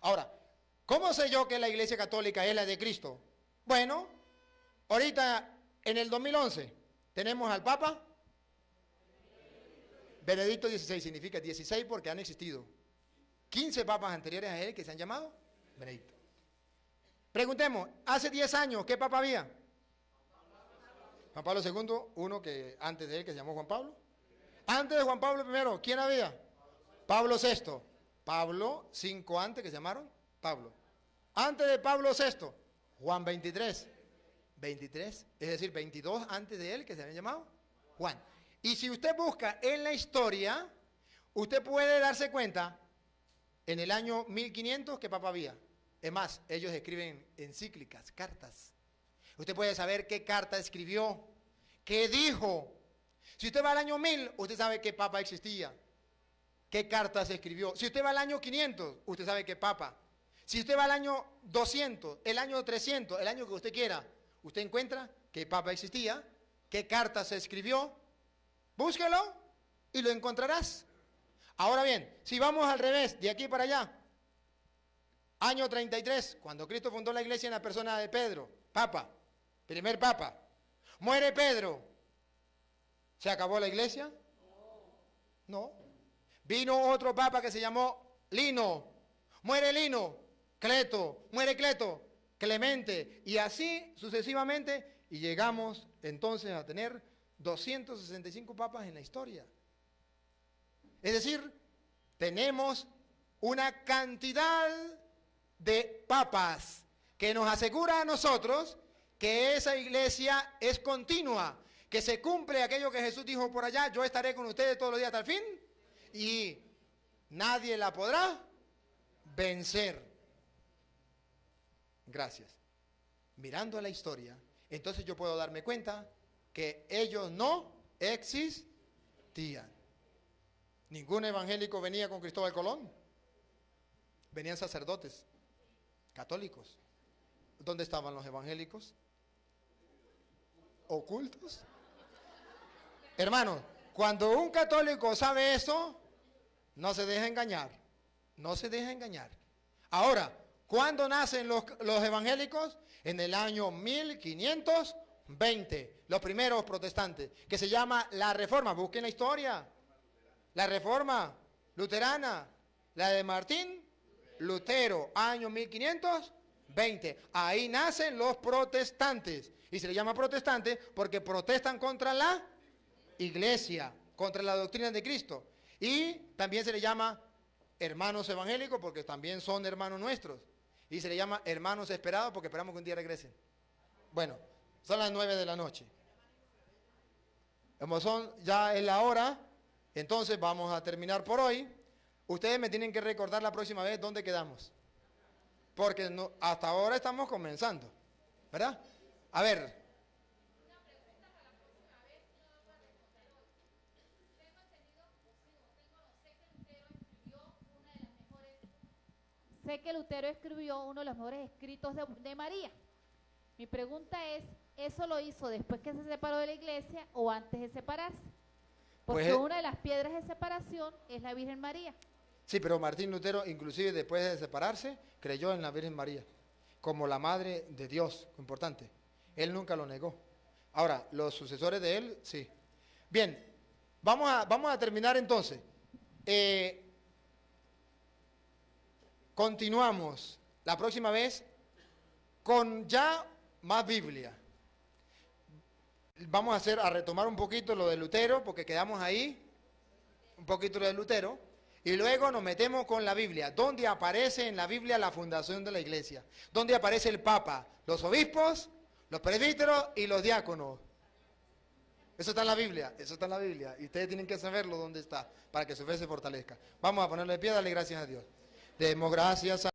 Ahora, ¿cómo sé yo que la iglesia católica es la de Cristo? Bueno, ahorita en el 2011 tenemos al Papa Benedicto XVI, significa 16 porque han existido 15 papas anteriores a él que se han llamado Benedicto. Preguntemos, hace 10 años, ¿qué papa había? Juan Pablo II, uno que antes de él que se llamó Juan Pablo. Antes de Juan Pablo I, ¿quién había? Pablo VI. Pablo, 5 antes que se llamaron Pablo. Antes de Pablo VI, Juan 23. 23, es decir, 22 antes de él que se habían llamado Juan. Y si usted busca en la historia, usted puede darse cuenta en el año 1500 ¿qué papa había? Es más, ellos escriben encíclicas, cartas. Usted puede saber qué carta escribió, qué dijo. Si usted va al año 1000, usted sabe qué papa existía, qué carta se escribió. Si usted va al año 500, usted sabe qué papa. Si usted va al año 200, el año 300, el año que usted quiera, usted encuentra qué papa existía, qué carta se escribió. Búsquelo y lo encontrarás. Ahora bien, si vamos al revés, de aquí para allá, año 33, cuando Cristo fundó la iglesia en la persona de Pedro, papa, primer papa, muere Pedro, ¿se acabó la iglesia? No. Vino otro papa que se llamó Lino, muere Lino, Cleto, muere Cleto, Clemente, y así sucesivamente, y llegamos entonces a tener 265 papas en la historia. Es decir, tenemos una cantidad de papas que nos asegura a nosotros que esa iglesia es continua, que se cumple aquello que Jesús dijo por allá, yo estaré con ustedes todos los días hasta el fin, y nadie la podrá vencer. Gracias. Mirando la historia, entonces yo puedo darme cuenta que ellos no existían. Ningún evangélico venía con Cristóbal Colón. Venían sacerdotes católicos. ¿Dónde estaban los evangélicos? ¿Ocultos? Hermano, cuando un católico sabe eso, no se deja engañar. No se deja engañar. Ahora, ¿cuándo nacen los evangélicos? En el año 1520. Los primeros protestantes, que se llama la Reforma. Busquen la historia. La Reforma luterana, la de Martín Lutero, año 1520. Ahí nacen los protestantes. Y se les llama protestantes porque protestan contra la iglesia, contra la doctrina de Cristo. Y también se les llama hermanos evangélicos porque también son hermanos nuestros. Y se les llama hermanos esperados porque esperamos que un día regresen. Bueno, son las 9 de la noche. Como son, ya es la hora, entonces vamos a terminar por hoy. Ustedes me tienen que recordar la próxima vez dónde quedamos. Porque no, hasta ahora estamos comenzando, ¿verdad? A ver. Sé que Lutero escribió uno de los mejores escritos de María. Mi pregunta es, ¿eso lo hizo después que se separó de la iglesia o antes de separarse? Porque Pues, una de las piedras de separación es la Virgen María. Sí, pero Martín Lutero, inclusive después de separarse, creyó en la Virgen María como la madre de Dios, importante. Él nunca lo negó. Ahora, los sucesores de él, sí. Bien, vamos a terminar entonces. Continuamos la próxima vez con ya más Biblia. Vamos a retomar un poquito lo de Lutero, porque quedamos ahí, un poquito lo de Lutero, y luego nos metemos con la Biblia. ¿Dónde aparece en la Biblia la fundación de la iglesia? ¿Dónde aparece el Papa? Los obispos, los presbíteros y los diáconos. Eso está en la Biblia, eso está en la Biblia. Y ustedes tienen que saberlo dónde está, para que su fe se fortalezca. Vamos a ponerle de pie, darle gracias a Dios. Demos gracias a